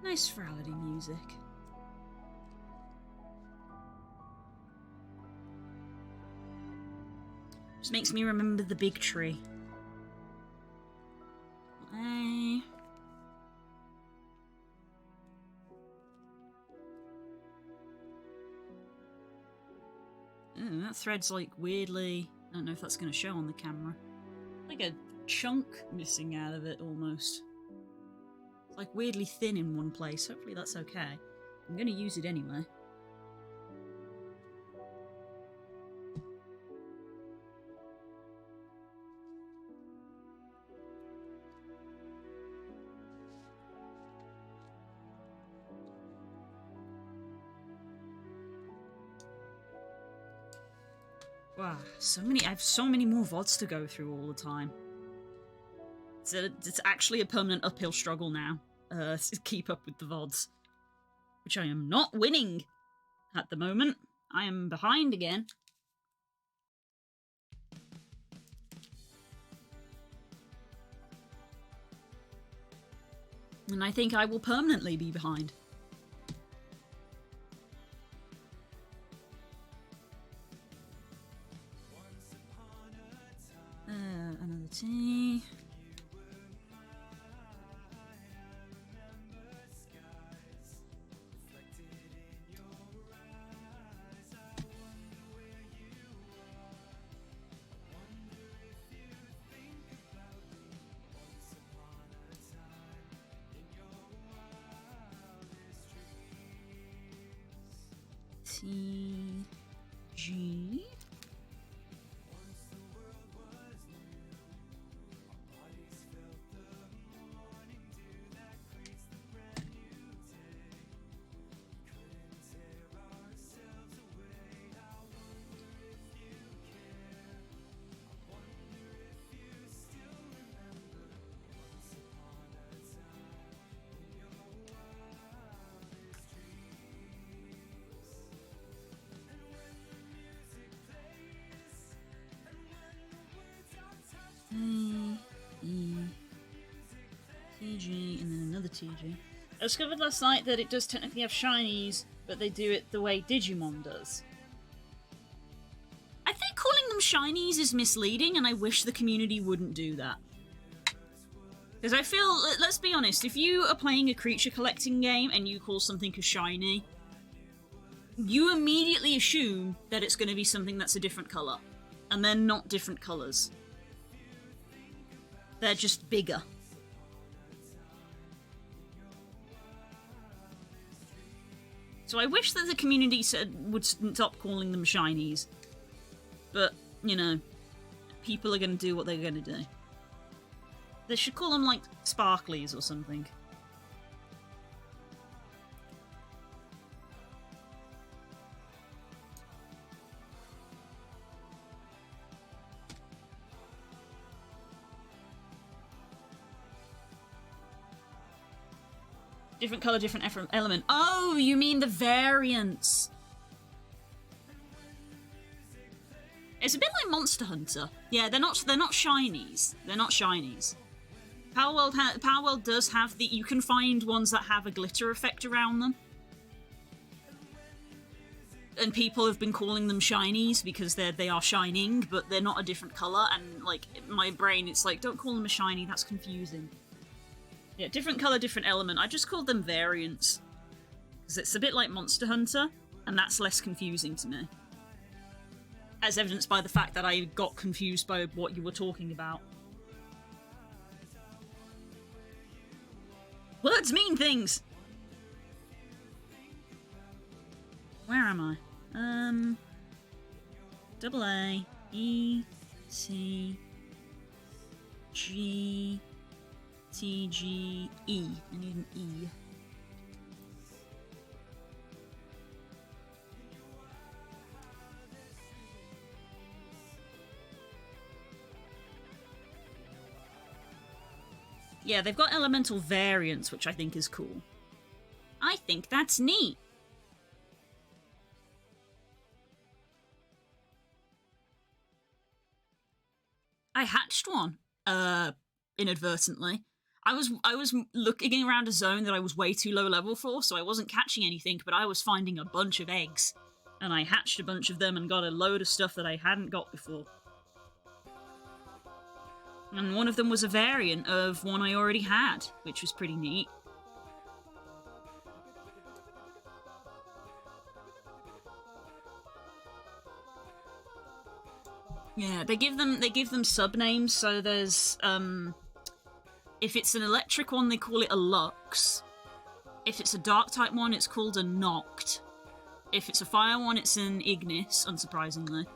Nice frowlity music. Just makes me remember the big tree. Ooh, that thread's like weirdly... I don't know if that's going to show on the camera. Like a chunk missing out of it almost. It's like weirdly thin in one place. Hopefully that's okay. I'm going to use it anyway. Wow, I have so many more VODs to go through all the time. It's actually a permanent uphill struggle now, to keep up with the VODs. Which I am not winning at the moment. I am behind again. And I think I will permanently be behind. Another tea. T G. TG, and then another TG. I discovered last night that it does technically have shinies, but they do it the way Digimon does. I think calling them shinies is misleading, and I wish the community wouldn't do that. Because I feel, let's be honest, if you are playing a creature collecting game and you call something a shiny, you immediately assume that it's going to be something that's a different colour. And they're not different colours. They're just bigger. So I wish that the community would stop calling them shinies. But, you know, people are going to do what they're going to do. They should call them, like, sparklies or something. Different colour, different element. Oh, you mean the variants. It's a bit like Monster Hunter. Yeah, they're not shinies. They're not shinies. Power World does have you can find ones that have a glitter effect around them. and people have been calling them shinies because they are shining, but they're not a different color. And like in my brain, it's like, don't call them a shiny. That's confusing. Yeah, different color, different element. I just called them variants because it's a bit like Monster Hunter, and that's less confusing to me. As evidenced by the fact that I got confused by what you were talking about. Words mean things! Where am I? Double A, E, T, G, T, G, E. I need an E. Yeah, they've got elemental variants, which I think is cool. I think that's neat. I hatched one, inadvertently. I was looking around a zone that I was way too low level for, so I wasn't catching anything, but I was finding a bunch of eggs. And I hatched a bunch of them and got a load of stuff that I hadn't got before. And one of them was a variant of one I already had, which was pretty neat. Yeah, they give them sub-names, so there's, if it's an electric one, they call it a Lux. If it's a dark-type one, it's called a Noct. If it's a fire one, it's an Ignis, unsurprisingly.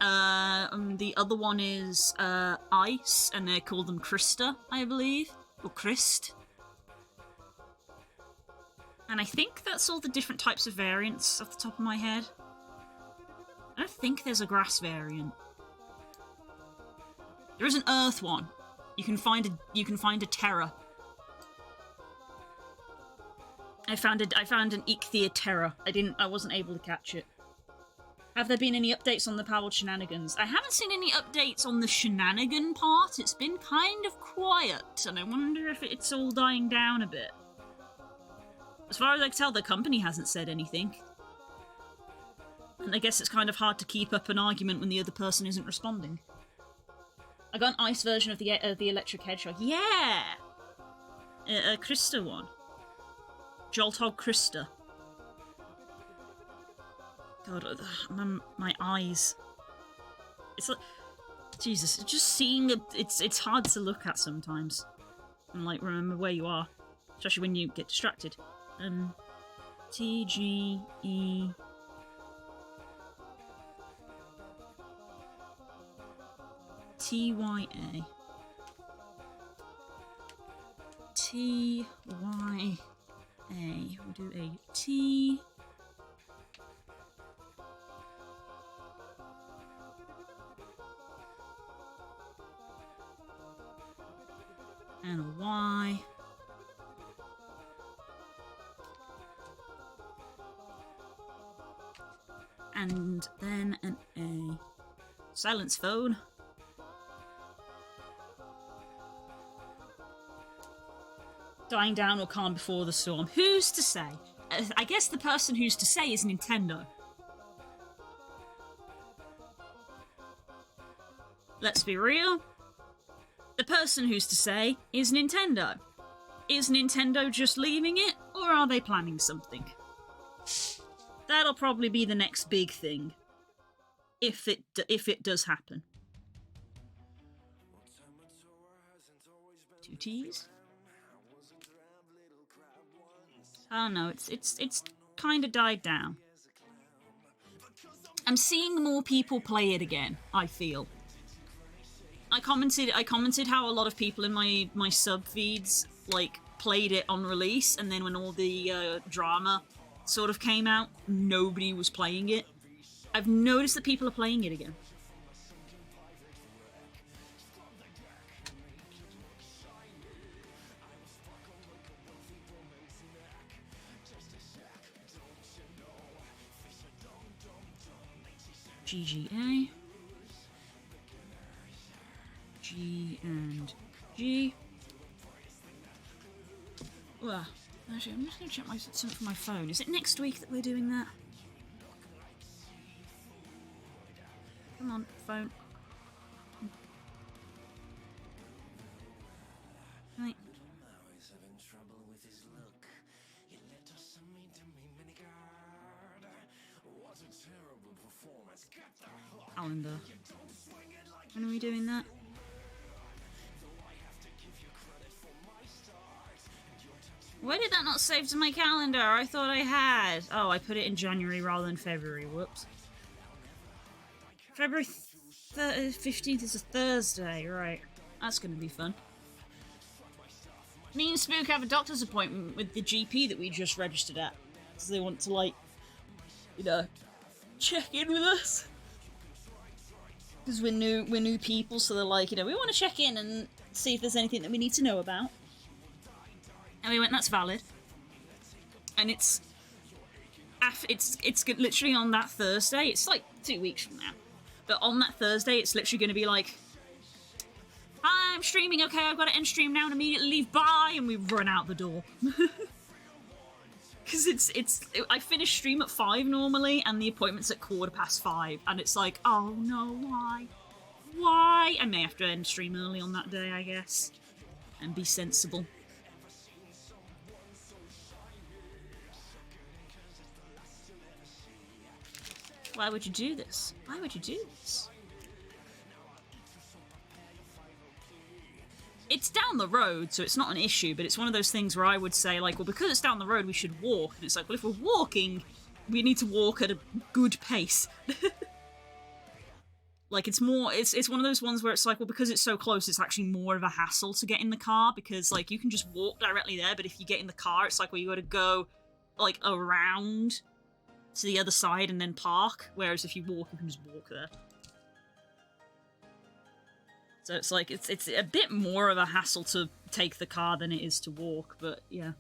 The other one is, Ice, and they call them Krista, I believe. Or Christ. And I think that's all the different types of variants off the top of my head. I don't think there's a grass variant. There is an earth one. You can find a Terra. I found an Ichthia Terra. I wasn't able to catch it. Have there been any updates on the powered shenanigans? I haven't seen any updates on the shenanigan part. It's been kind of quiet, and I wonder if it's all dying down a bit. As far as I can tell, the company hasn't said anything. And I guess it's kind of hard to keep up an argument when the other person isn't responding. I got an ice version of the electric hedgehog. Yeah! A Krista one. Jolthog Krista. God, my eyes. It's like... Jesus, just seeing it, it's hard to look at sometimes. And, like, remember where you are. Especially when you get distracted. T, G, E... T-Y-A. T-Y-A. We'll do a T... and a Y. And then an A. Silence phone. Dying down or calm before the storm. Who's to say? I guess the person who's to say is Nintendo. Let's be real. The person who's to say is Nintendo. Is Nintendo just leaving it, or are they planning something? That'll probably be the next big thing. If it does happen. 2 T's? I don't know, it's kind of died down. I'm seeing more people play it again, I feel. I commented how a lot of people in my sub feeds like played it on release, and then when all the drama sort of came out, nobody was playing it. I've noticed that people are playing it again. GGA. G and G. Well, actually, I'm just going to check something from my phone. Is it next week that we're doing that? Come on, phone. Right. Calendar. When are we doing that? Why did that not save to my calendar? I thought I had. Oh, I put it in January rather than February. Whoops. February 15th is a Thursday, right. That's going to be fun. Me and Spook have a doctor's appointment with the GP that we just registered at. Because they want to, like, you know, check in with us. Because we're new people, so they're like, you know, we want to check in and see if there's anything that we need to know about. And we went, that's valid. And it's literally on that Thursday. It's like 2 weeks from now. But on that Thursday, it's literally going to be like, I'm streaming, okay, I've got to end stream now and immediately leave, bye, and we run out the door. Because I finish stream at 5 normally, and the appointment's at 5:15, and it's like, oh no, why? Why? I may have to end stream early on that day, I guess. And be sensible. Why would you do this? Why would you do this? It's down the road, so it's not an issue, but it's one of those things where I would say, like, well, because it's down the road, we should walk. And it's like, well, if we're walking, we need to walk at a good pace. Like, it's one of those ones where it's like, well, because it's so close, it's actually more of a hassle to get in the car, because, like, you can just walk directly there, but if you get in the car, it's like, well, you gotta go, like, around to the other side and then park, whereas if you walk, you can just walk there. So it's like, it's a bit more of a hassle to take the car than it is to walk, but yeah.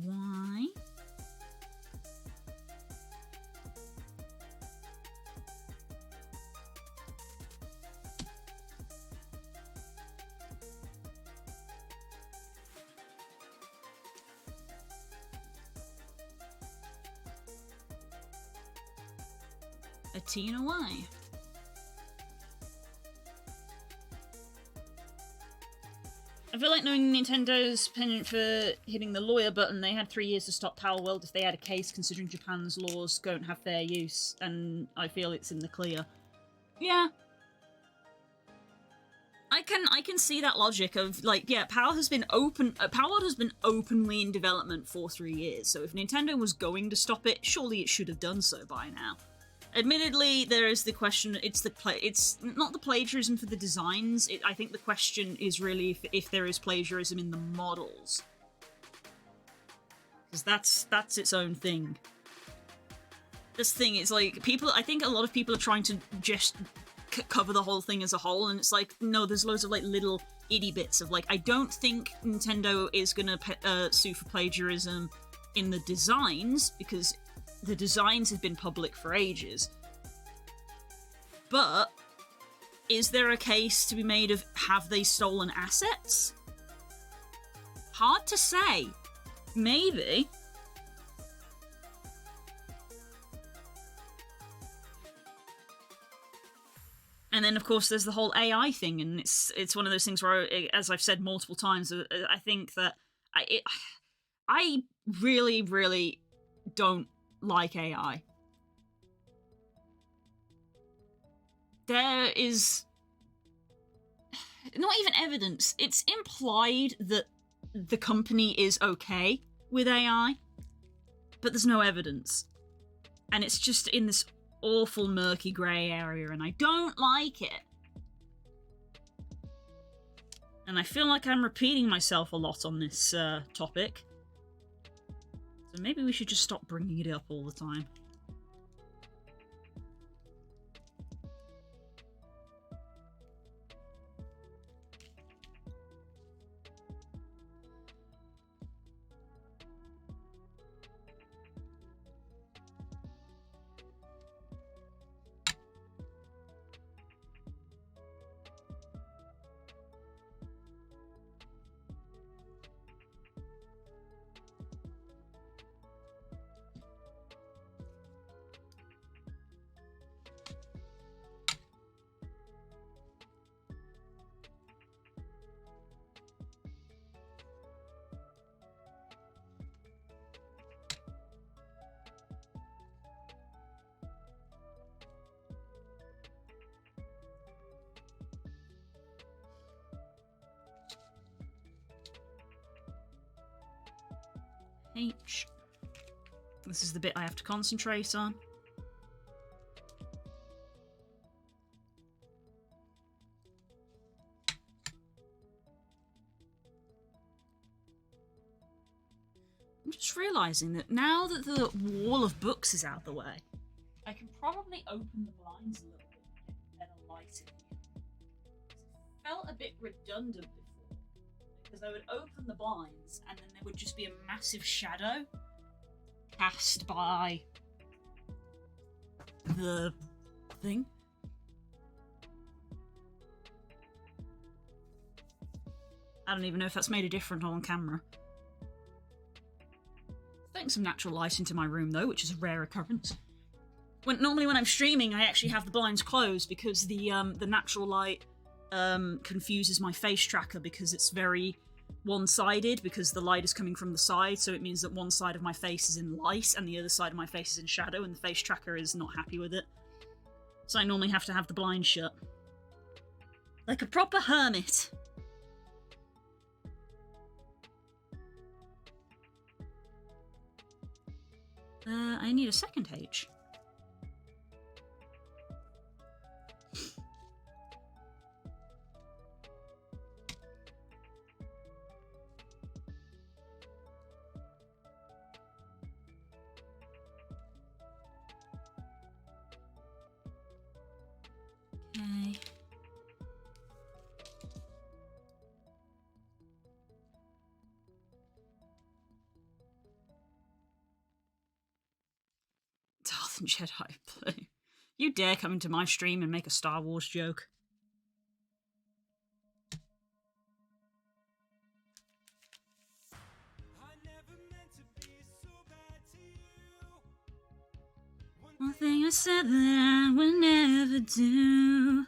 Why? A T and a Y. I feel like knowing Nintendo's opinion for hitting the lawyer button, they had 3 years to stop Palworld if they had a case, considering Japan's laws don't have fair use, and I feel it's in the clear. Yeah. I can see that logic of, like, yeah, Palworld has been openly in development for 3 years, so if Nintendo was going to stop it, surely it should have done so by now. Admittedly, there is the question, it's not the plagiarism for the designs, I think the question is really if there is plagiarism in the models. Because that's its own thing. This thing is like, I think a lot of people are trying to just cover the whole thing as a whole, and it's like, no, there's loads of like little itty bits of like, I don't think Nintendo is gonna sue for plagiarism in the designs, because the designs have been public for ages. But is there a case to be made of, have they stolen assets? Hard to say. Maybe. And then, of course, there's the whole AI thing, and it's one of those things where, as I've said multiple times, I think that I really, really don't like AI. There is not even evidence. It's implied that the company is okay with AI, but there's no evidence. And it's just in this awful murky grey area, and I don't like it. And I feel like I'm repeating myself a lot on this topic. So maybe we should just stop bringing it up all the time. H. This is the bit I have to concentrate on. I'm just realising that now that the wall of books is out of the way, I can probably open the blinds a little bit and get better light in here. It felt a bit redundant before, because I would open the blinds and then there would just be a massive shadow cast by the thing. I don't even know if that's made a difference on camera. Getting some natural light into my room though, which is a rare occurrence. Normally when I'm streaming, I actually have the blinds closed because the natural light confuses my face tracker because it's very one-sided, because the light is coming from the side, so it means that one side of my face is in light and the other side of my face is in shadow, and the face tracker is not happy with it. So I normally have to have the blinds shut. Like a proper hermit. I need a second H. Okay. Darth and Jedi Blue. You dare come into my stream and make a Star Wars joke? One thing I said that I would never do.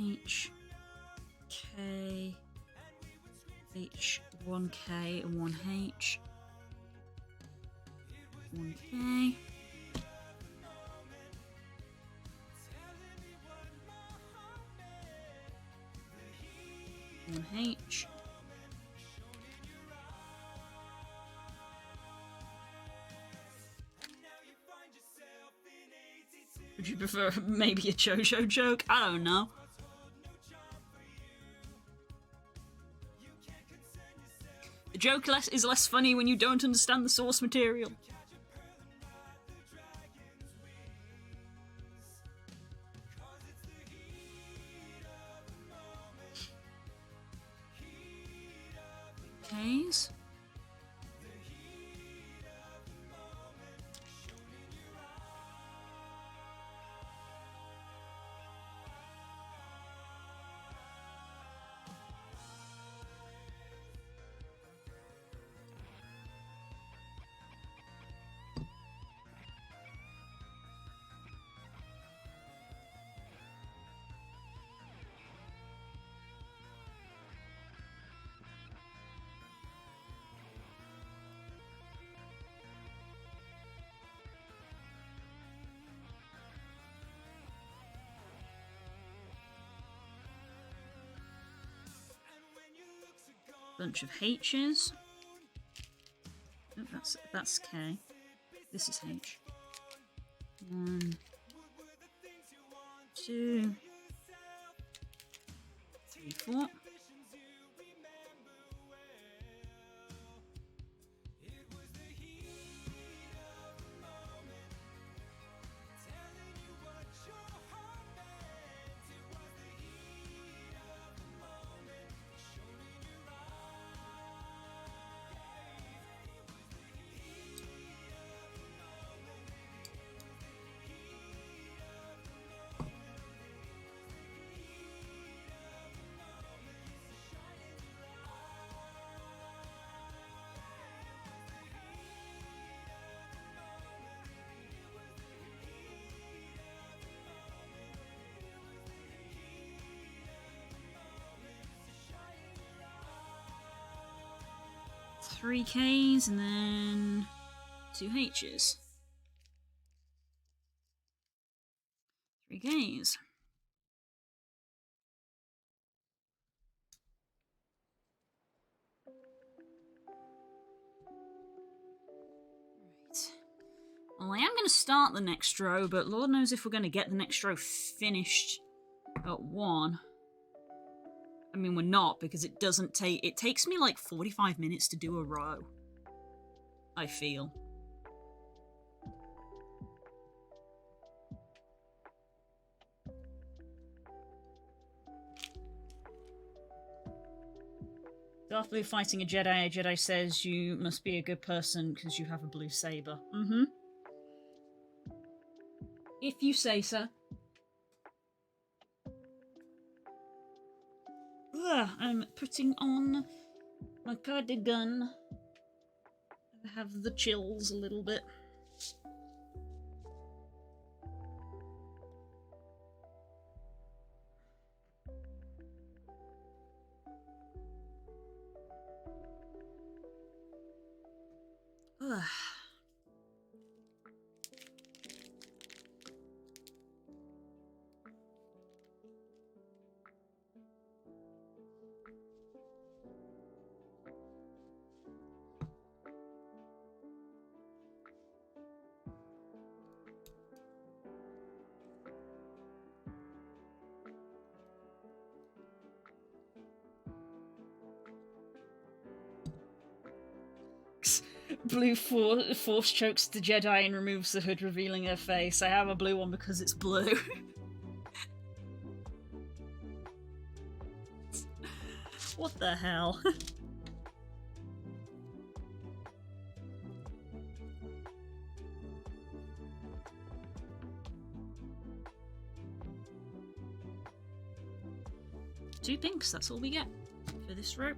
H K H 1K and 1H 1K 1H Would you prefer maybe a JoJo joke? I don't know. The joke is less funny when you don't understand the source material. K's. Bunch of H's. Oh, that's K. This is H. 1, 2, 3, 4. 3 Ks and then 2 Hs. 3 Ks. Right. Well, I am going to start the next row, but Lord knows if we're going to get the next row finished at 1. I mean, we're not, because it doesn't take... It takes me like 45 minutes to do a row, I feel. Darth Blue fighting a Jedi. A Jedi says you must be a good person because you have a blue saber. Mm-hmm. If you say so. Ugh, I'm putting on my cardigan. I have the chills a little bit. Ugh. Blue force chokes the Jedi and removes the hood, revealing her face. I have a blue one because it's blue. What the hell? Two pinks, that's all we get for this row.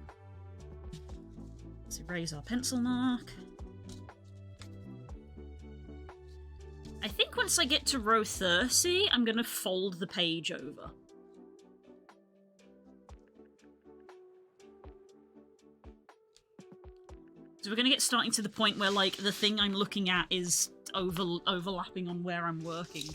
Let's erase our pencil mark. I think once I get to row 30, I'm going to fold the page over. So we're going to get starting to the point where, like, the thing I'm looking at is overlapping on where I'm working.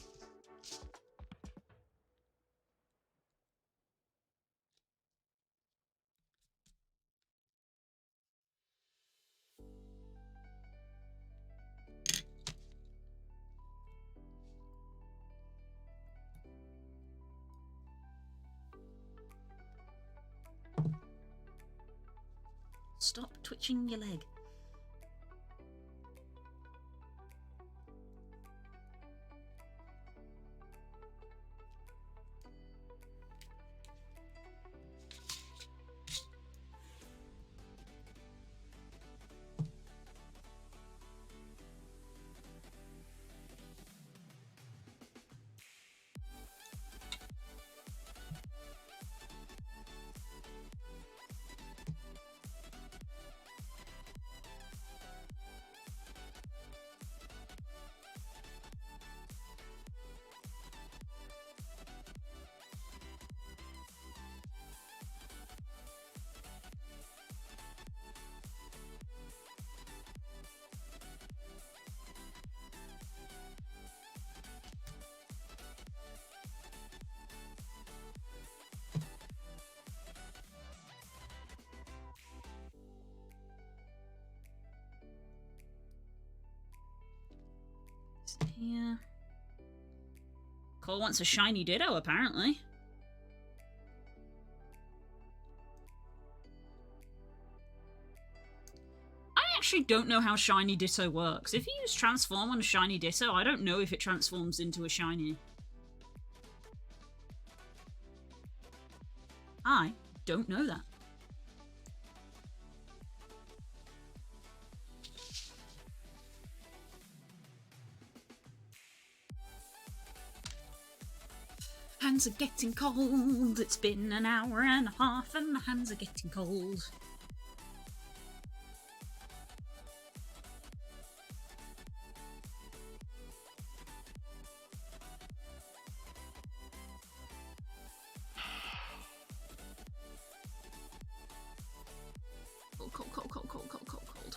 Stop twitching your leg. Here. Cole wants a shiny Ditto, apparently. I actually don't know how shiny Ditto works. If you use transform on a shiny Ditto, I don't know if it transforms into a shiny. I don't know that. Hands are getting cold. It's been an hour and a half and my hands are getting cold. Cold, cold, cold, cold, cold, cold, cold, cold.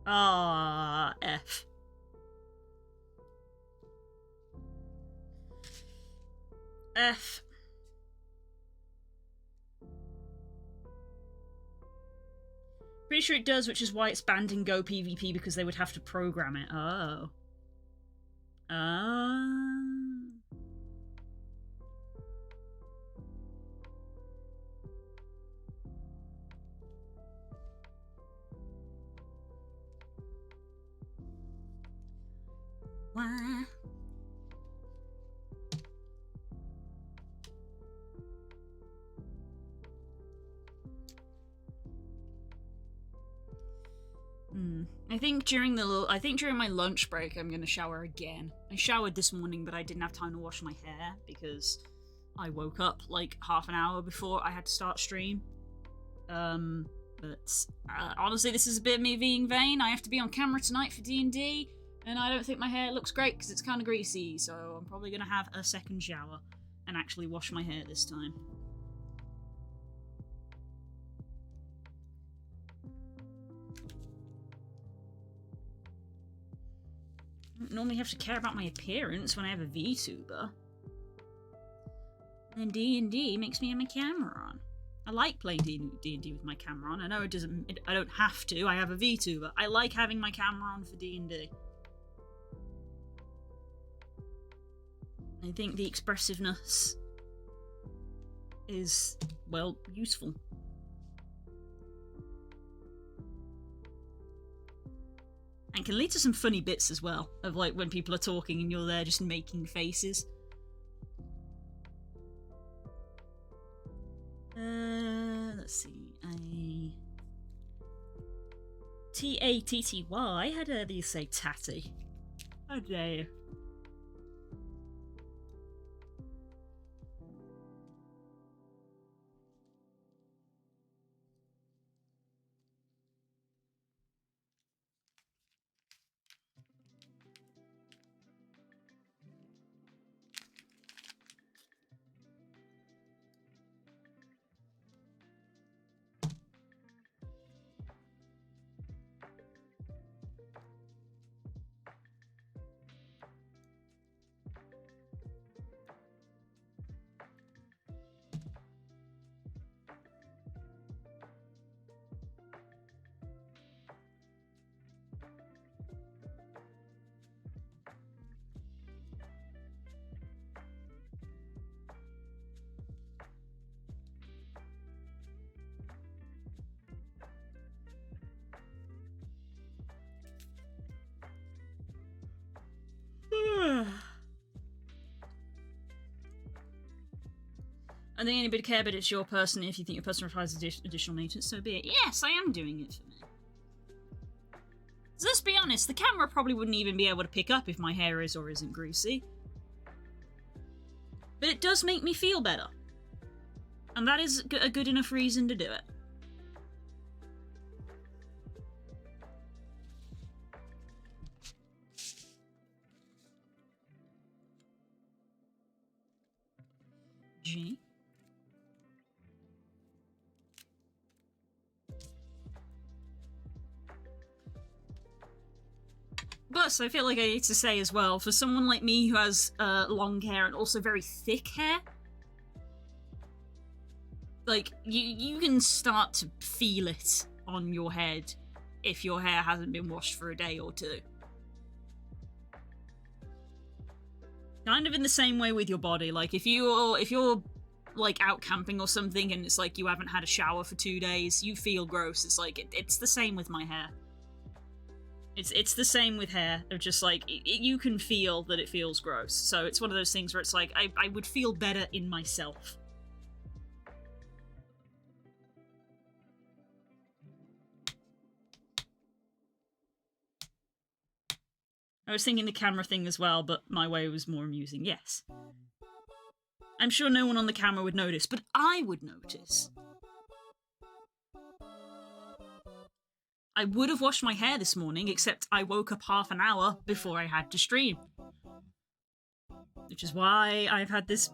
Ah, F. F. Pretty sure it does, which is why it's banned in Go PvP, because they would have to program it. Oh. Ah. Why? I think during my lunch break I'm gonna shower again. I showered this morning, but I didn't have time to wash my hair because I woke up like half an hour before I had to start stream. But honestly, this is a bit of me being vain. I have to be on camera tonight for D&D, and I don't think my hair looks great because it's kind of greasy, so I'm probably gonna have a second shower and actually wash my hair this time. I don't normally have to care about my appearance when I have a VTuber. And D&D makes me have my camera on. I like playing D&D with my camera on. I know I don't have to. I have a VTuber. I like having my camera on for D&D. I think the expressiveness is, well, useful. And can lead to some funny bits as well, of like when people are talking and you're there just making faces. Let's see. Tatty. How dare you say tatty? How dare you? I don't think anybody care, but it's your person. If you think your person requires additional maintenance, so be it. Yes, I am doing it for me. So let's be honest, the camera probably wouldn't even be able to pick up if my hair is or isn't greasy. But it does make me feel better. And that is a good enough reason to do it. G. Plus, I feel like I need to say as well, for someone like me who has long hair and also very thick hair, like, you can start to feel it on your head if your hair hasn't been washed for a day or two. Kind of in the same way with your body, like, if you're like out camping or something and it's like you haven't had a shower for 2 days, you feel gross. It's like, it's the same with my hair. It's the same with hair, of just like, you can feel that it feels gross. So it's one of those things where it's like, I would feel better in myself. I was thinking the camera thing as well, but my way was more amusing, yes. I'm sure no one on the camera would notice, but I would notice. I would have washed my hair this morning, except I woke up half an hour before I had to stream. Which is why I've had this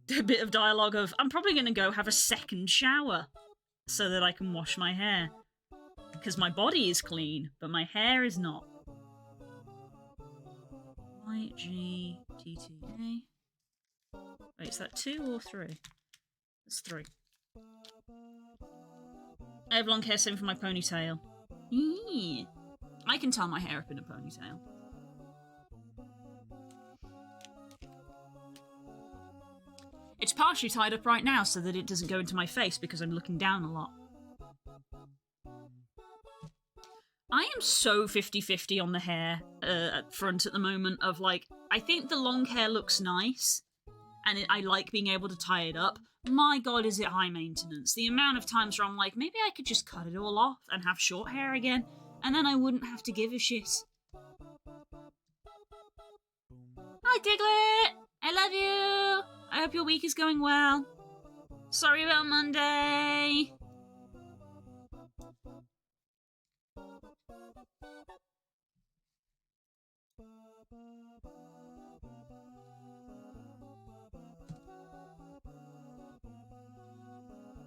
bit of dialogue of, I'm probably going to go have a second shower so that I can wash my hair. Because my body is clean, but my hair is not. YGTTA. Wait, is that 2 or 3? It's 3. I have long hair, same for my ponytail. Eee. I can tie my hair up in a ponytail. It's partially tied up right now so that it doesn't go into my face because I'm looking down a lot. I am so 50-50 on the hair at front at the moment of like, I think the long hair looks nice and I like being able to tie it up. My god, is it high maintenance. The amount of times where I'm like, maybe I could just cut it all off and have short hair again and then I wouldn't have to give a shit. Hi Diglett! I love you! I hope your week is going well. Sorry about Monday.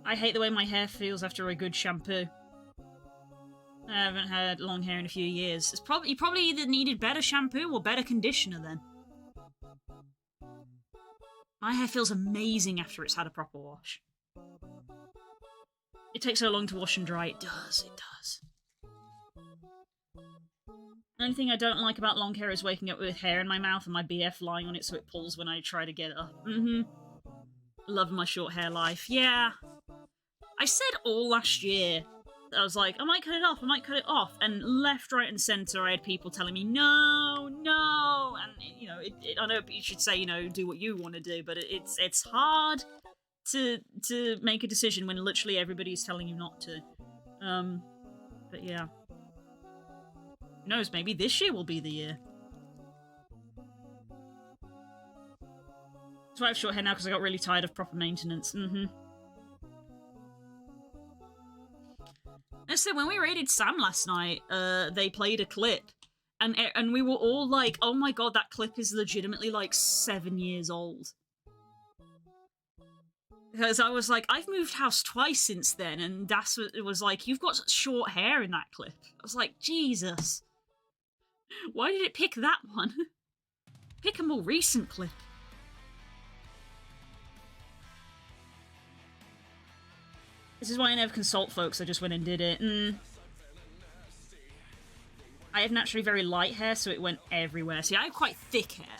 I hate the way my hair feels after a good shampoo. I haven't had long hair in a few years. You probably either needed better shampoo or better conditioner then. My hair feels amazing after it's had a proper wash. It takes so long to wash and dry. It does, it does. The only thing I don't like about long hair is waking up with hair in my mouth and my BF lying on it so it pulls when I try to get it up. Love my short hair life. Yeah. I said all last year, I was like, I might cut it off, I might cut it off. And left, right, and centre, I had people telling me, no, no. And, you know, I know you should say, you know, do what you want to do, but it's hard to make a decision when literally everybody's telling you not to. But yeah. Who knows, maybe this year will be the year. That's why I have short hair now, because I got really tired of proper maintenance. So when we raided Sam last night, they played a clip, and we were all like, oh my god, that clip is legitimately like 7 years old. Because I was like, I've moved house twice since then, and Das was like, you've got short hair in that clip. I was like, Jesus. Why did it pick that one? Pick a more recent clip. This is why I never consult folks, I just went and did it. I have naturally very light hair, so it went everywhere. See, I have quite thick hair.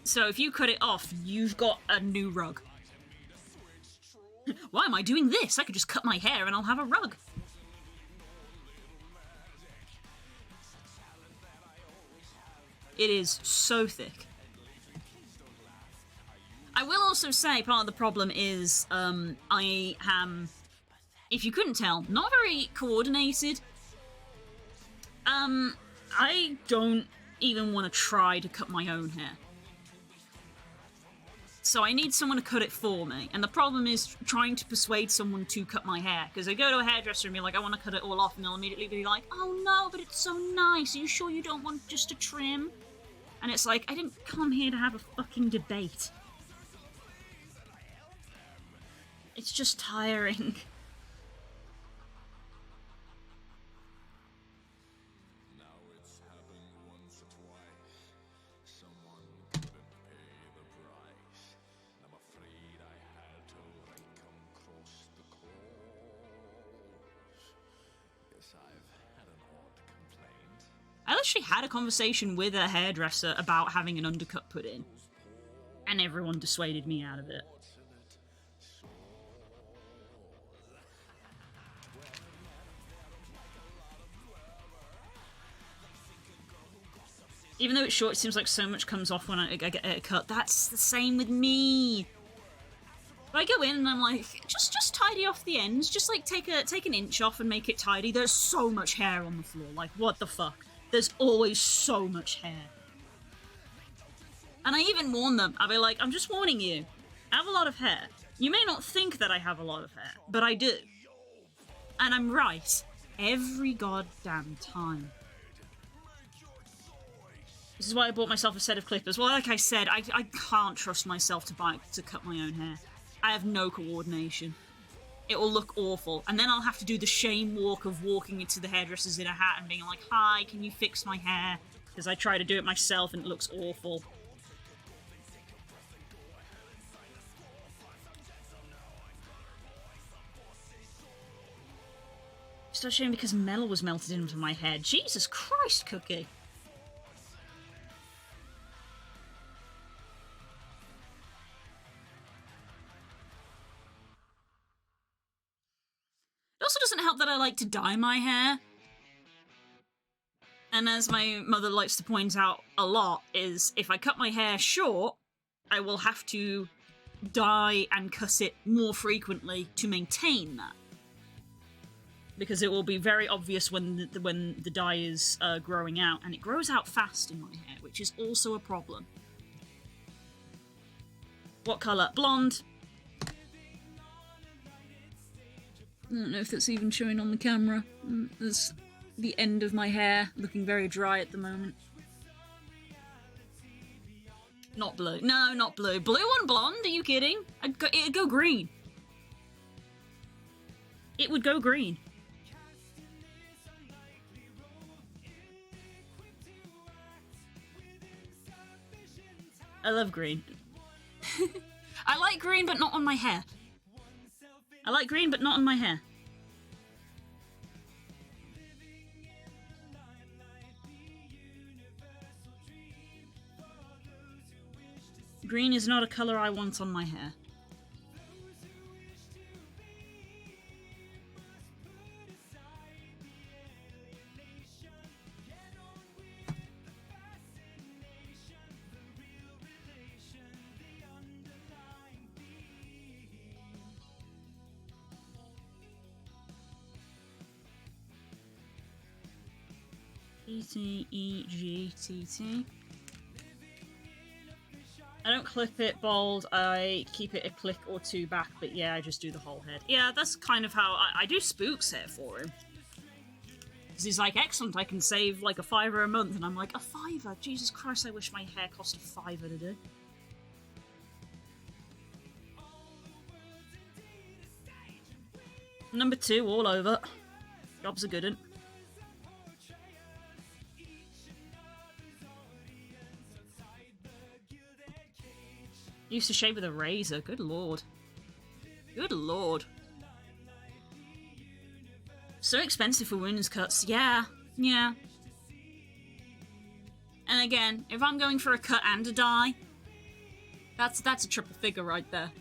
So if you cut it off, you've got a new rug. Why am I doing this? I could just cut my hair and I'll have a rug. It is so thick. I will also say part of the problem is I am, if you couldn't tell, not very coordinated. I don't even want to try to cut my own hair. So I need someone to cut it for me. And the problem is trying to persuade someone to cut my hair. Because I go to a hairdresser and be like, I want to cut it all off. And they'll immediately be like, oh no, but it's so nice. Are you sure you don't want just a trim? And it's like, I didn't come here to have a fucking debate. It's just tiring. Now it's happened once or twice. Someone couldn't pay the price. I'm afraid I had to rake 'em across the coals. Guess I've had an odd complaint. I literally had a conversation with a hairdresser about having an undercut put in. And everyone dissuaded me out of it. Even though it's short, it seems like so much comes off when I get a cut. That's the same with me. But I go in and I'm like, just tidy off the ends. Just like take an inch off and make it tidy. There's so much hair on the floor. Like, what the fuck? There's always so much hair. And I even warn them. I'll be like, I'm just warning you. I have a lot of hair. You may not think that I have a lot of hair, but I do. And I'm right. Every goddamn time. This is why I bought myself a set of clippers. Well, like I said, I can't trust myself to cut my own hair. I have no coordination. it will look awful. And then I'll have to do the shame walk of walking into the hairdressers in a hat and being like, hi, can you fix my hair? Because I try to do it myself and it looks awful. Just a shame because metal was melted into my hair. Jesus Christ, Cookie. It also doesn't help that I like to dye my hair. And as my mother likes to point out a lot, is if I cut my hair short, I will have to dye and cut it more frequently to maintain that. Because it will be very obvious when the dye is growing out, and it grows out fast in my hair, which is also a problem. What colour? Blonde. I don't know if that's even showing on the camera. There's the end of my hair looking very dry at the moment. Not blue. No, not blue. Blue on blonde? Are you kidding? It'd go green. It would go green. I love green. I like green, but not on my hair. I like green, but not on my hair. Green is not a colour I want on my hair. E-T-E-G-T-T. I don't clip it bald, I keep it a click or two back, but yeah, I just do the whole head. Yeah, that's kind of how I do Spook's hair for him. Because he's like, excellent, I can save like £5 a month, and I'm like, £5? Jesus Christ, I wish my hair cost £5 a day. Number 2, all over. Job's a good one. Used to shave with a razor. Good lord. Good lord. So expensive for women's cuts. Yeah. Yeah. And again, if I'm going for a cut and a dye, that's a triple figure right there.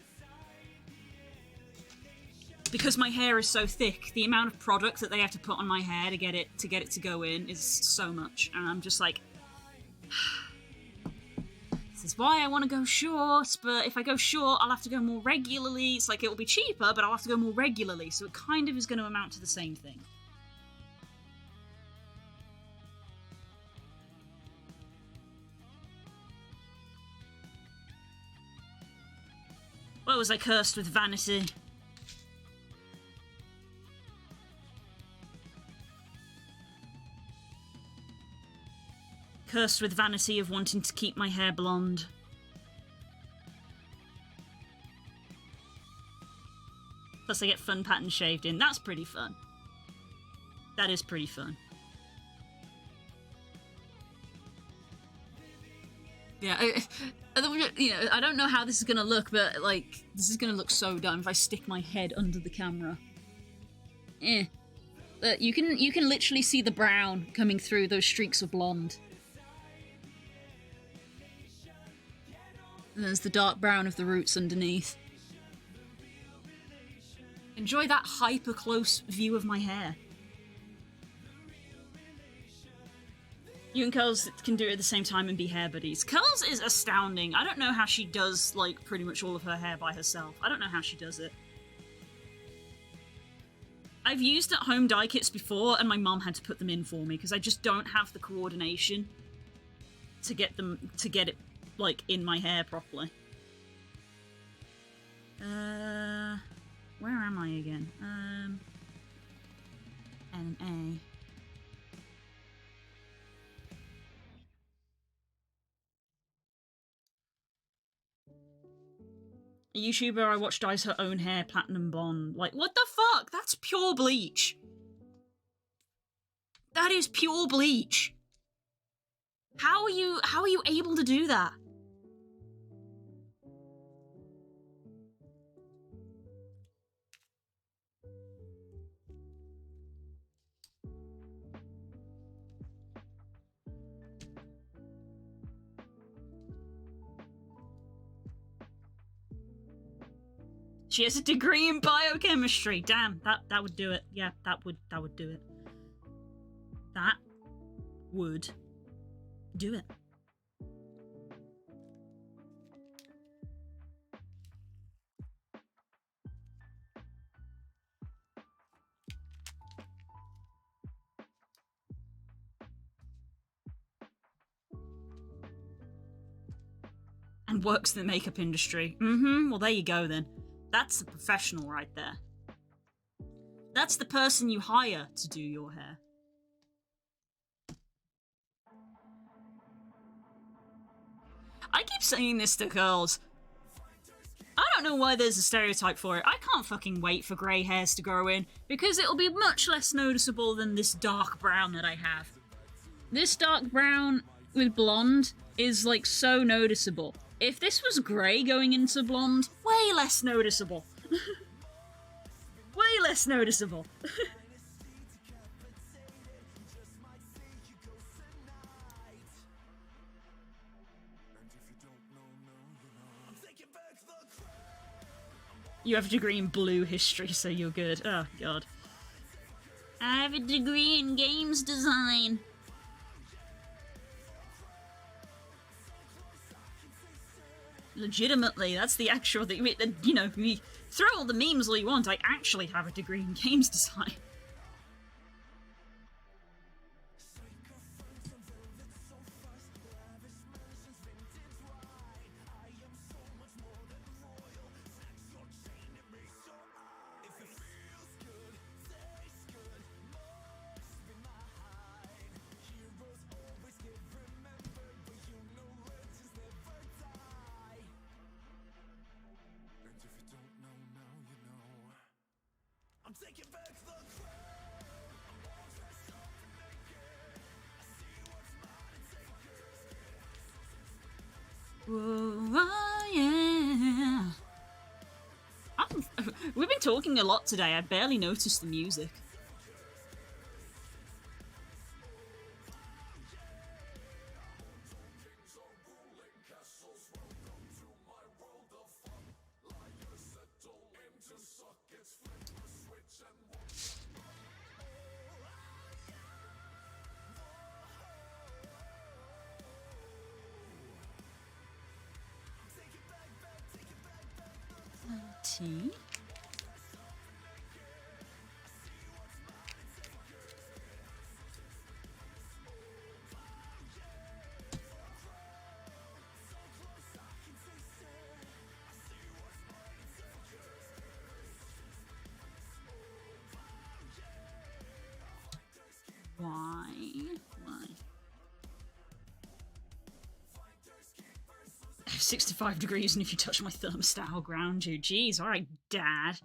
Because my hair is so thick, the amount of product that they have to put on my hair to get it to go in is so much. And I'm just like, this is why I want to go short, but if I go short, I'll have to go more regularly. It's like, it will be cheaper, but I'll have to go more regularly, so it kind of is going to amount to the same thing. Well, was I cursed with vanity? Cursed with vanity of wanting to keep my hair blonde. Plus I get fun patterns shaved in. That's pretty fun. That is pretty fun. Yeah, I don't know how this is gonna look, but like, this is gonna look so dumb if I stick my head under the camera. But you can literally see the brown coming through those streaks of blonde. And there's the dark brown of the roots underneath. Enjoy that hyper close view of my hair. You and Curls can do it at the same time and be hair buddies. Curls is astounding. I don't know how she does, like, pretty much all of her hair by herself. I don't know how she does it. I've used at-home dye kits before, and my mom had to put them in for me, because I just don't have the coordination to get it, like, in my hair properly. Where am I again? N-A. A YouTuber I watch dyes her own hair platinum blonde. Like, what the fuck? That's pure bleach. That is pure bleach. How are you able to do that? She has a degree in biochemistry. Damn, that would do it. Yeah, that would do it. That would do it. And works in the makeup industry. Well, there you go then. That's a professional right there. That's the person you hire to do your hair. I keep saying this to girls. I don't know why there's a stereotype for it. I can't fucking wait for grey hairs to grow in, because it'll be much less noticeable than this dark brown that I have. This dark brown with blonde is, like, so noticeable. If this was grey going into blonde, way less noticeable. Way less noticeable. You have a degree in blue history, so you're good. Oh, God. I have a degree in games design. Legitimately, that's the actual thing. You know, we throw all the memes all you want. I actually have a degree in games design. Whoa, yeah. We've been talking a lot today. I barely noticed the music. Tea. Why? 65 degrees, and if you touch my thermostat, I'll ground you. Jeez, alright, Dad.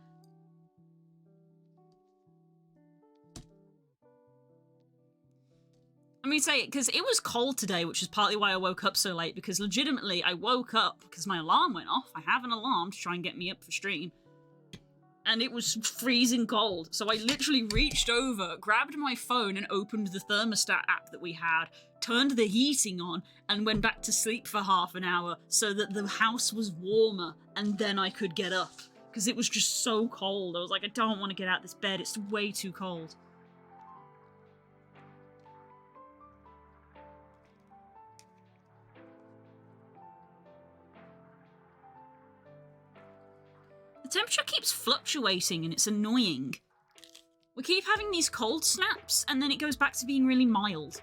I mean, say, because it was cold today, which is partly why I woke up so late, because legitimately, I woke up because my alarm went off. I have an alarm to try and get me up for stream. And it was freezing cold, so I literally reached over, grabbed my phone, and opened the thermostat app that we had, turned the heating on, and went back to sleep for half an hour so that the house was warmer, and then I could get up. Because it was just so cold. I was like, I don't want to get out of this bed, it's way too cold. The temperature keeps fluctuating and it's annoying. We keep having these cold snaps and then it goes back to being really mild.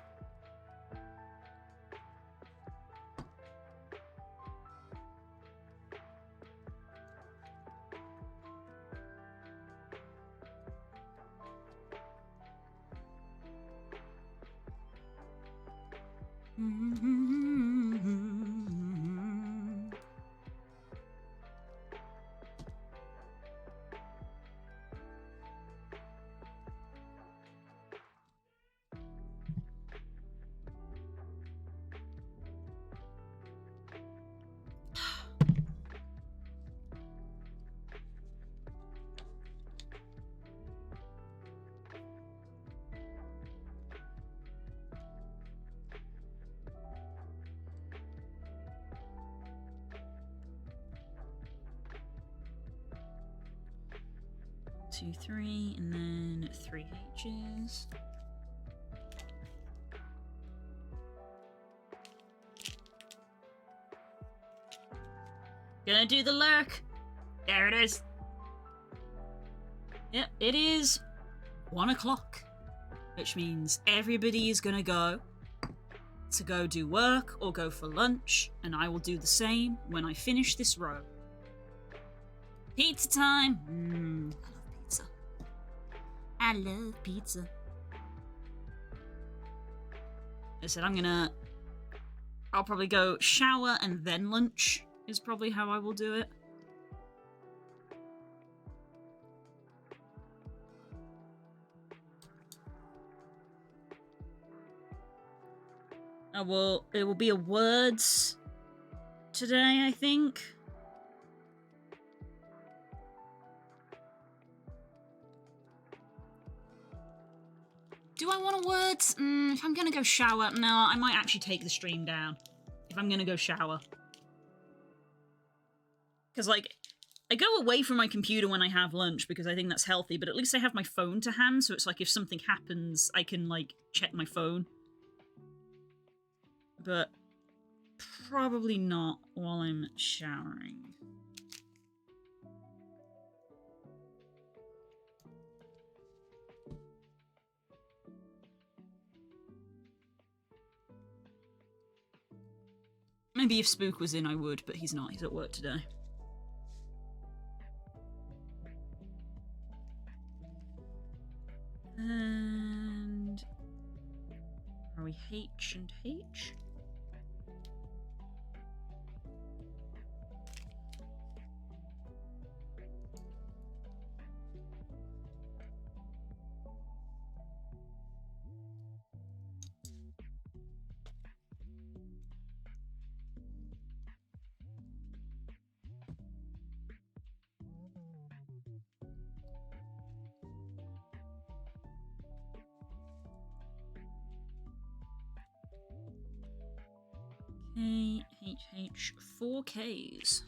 2, 3, and then 3 H's. Gonna do the lurk. There it is. Yep, it is 1 o'clock, which means everybody is gonna go to go do work or go for lunch, and I will do the same when I finish this row. Pizza time! I love pizza. I love pizza. I said I'll probably go shower and then lunch is probably how I will do it. It will be a words today, I think. Do I want a words? If I'm gonna go shower, no, I might actually take the stream down. If I'm gonna go shower. Because, like, I go away from my computer when I have lunch because I think that's healthy, but at least I have my phone to hand, so it's like if something happens, I can, like, check my phone. But probably not while I'm showering. Maybe if Spook was in, I would, but he's not. He's at work today. And are we H and H? K, H, H, 4 Ks.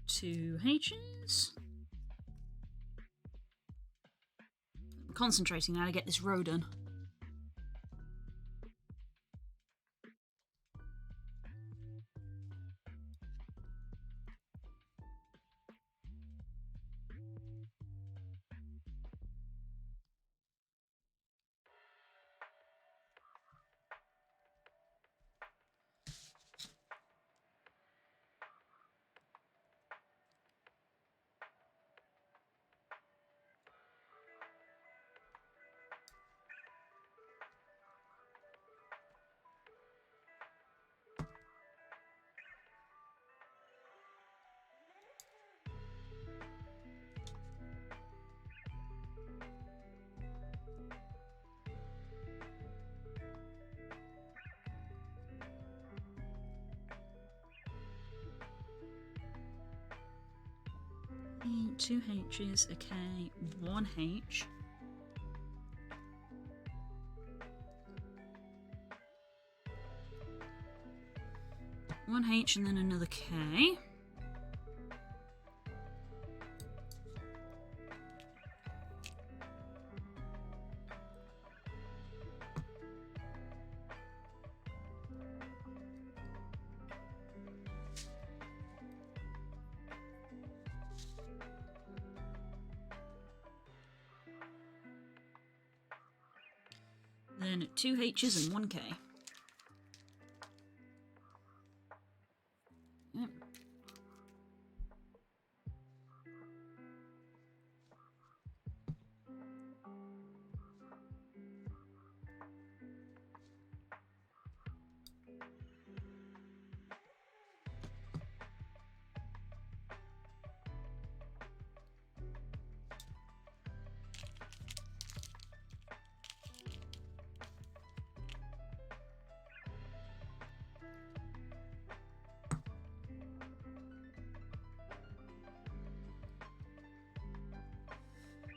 Two H's. I'm concentrating now to get this row done. Two H's, a K, 1 H. One H and then another K. then 2 H's and 1 K. Yep.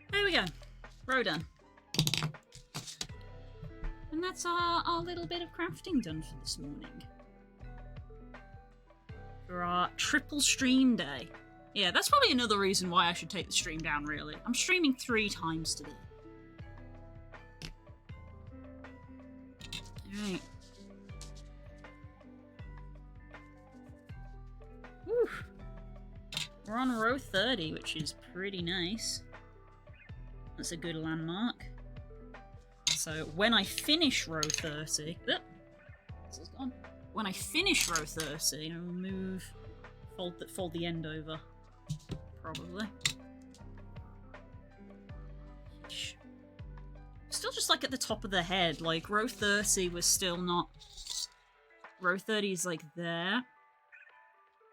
There we go. Row done. And that's our little bit of crafting done for this morning. For our triple stream day. Yeah, that's probably another reason why I should take the stream down, really. I'm streaming 3 times today. Alright. Whew. We're on row 30, which is pretty nice. That's a good landmark. So when I finish row 30... Oh, this is gone. When I finish row 30, I'll move... Fold the end over. Probably. Still just like at the top of the head. Like row 30 was still not... Row 30 is like there.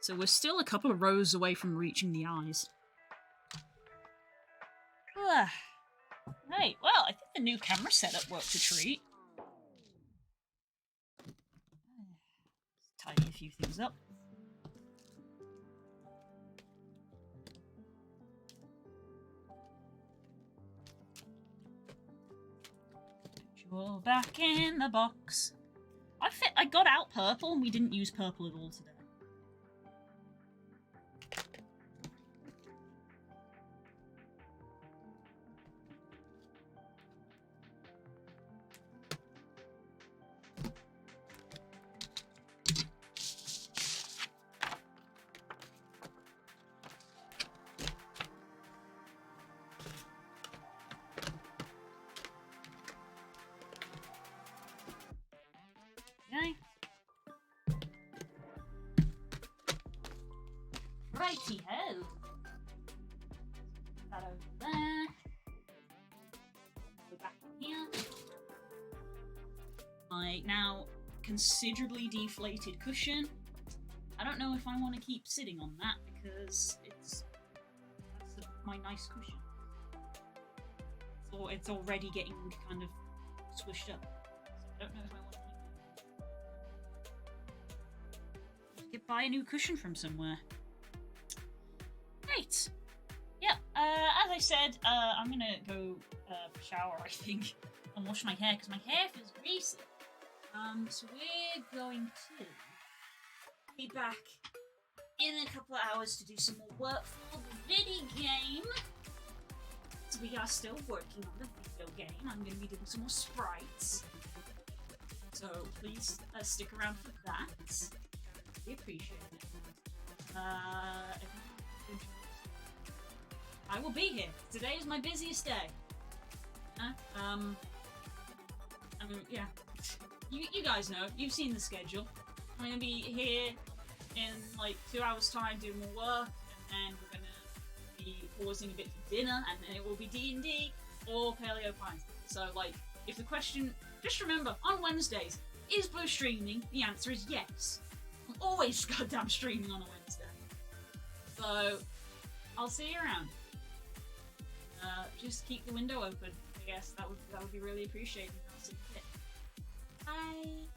So we're still a couple of rows away from reaching the eyes. Right, well, I think the new camera setup worked a treat. Tidy a few things up. Jewel back in the box. I got out purple and we didn't use purple at all today. Okay. Righty-ho. That over there. Go back in here. My now considerably deflated cushion. I don't know if I want to keep sitting on that because that's my nice cushion. So it's already getting kind of squished up. So I don't know if I want to keep it. Buy a new cushion from somewhere. Right. Yeah, as I said, I'm gonna go shower, I think, and wash my hair because my hair feels greasy. So we're going to be back in a couple of hours to do some more work for the video game. So we are still working on the video game. I'm going to be doing some more sprites. So please stick around for that. We appreciate it. I will be here. Today is my busiest day. I mean, yeah. You guys know. You've seen the schedule. I'm going to be here in like 2 hours' time doing more work, and then we're going to be pausing a bit for dinner, and then it will be D&D or Paleo Pines. So, like, if the question... Just remember, on Wednesdays, is Blue streaming? The answer is yes. I'm always goddamn streaming on a Wednesday. So, I'll see you around. Just keep the window open, I guess. That would be really appreciated. I'll see you in a bit. Bye!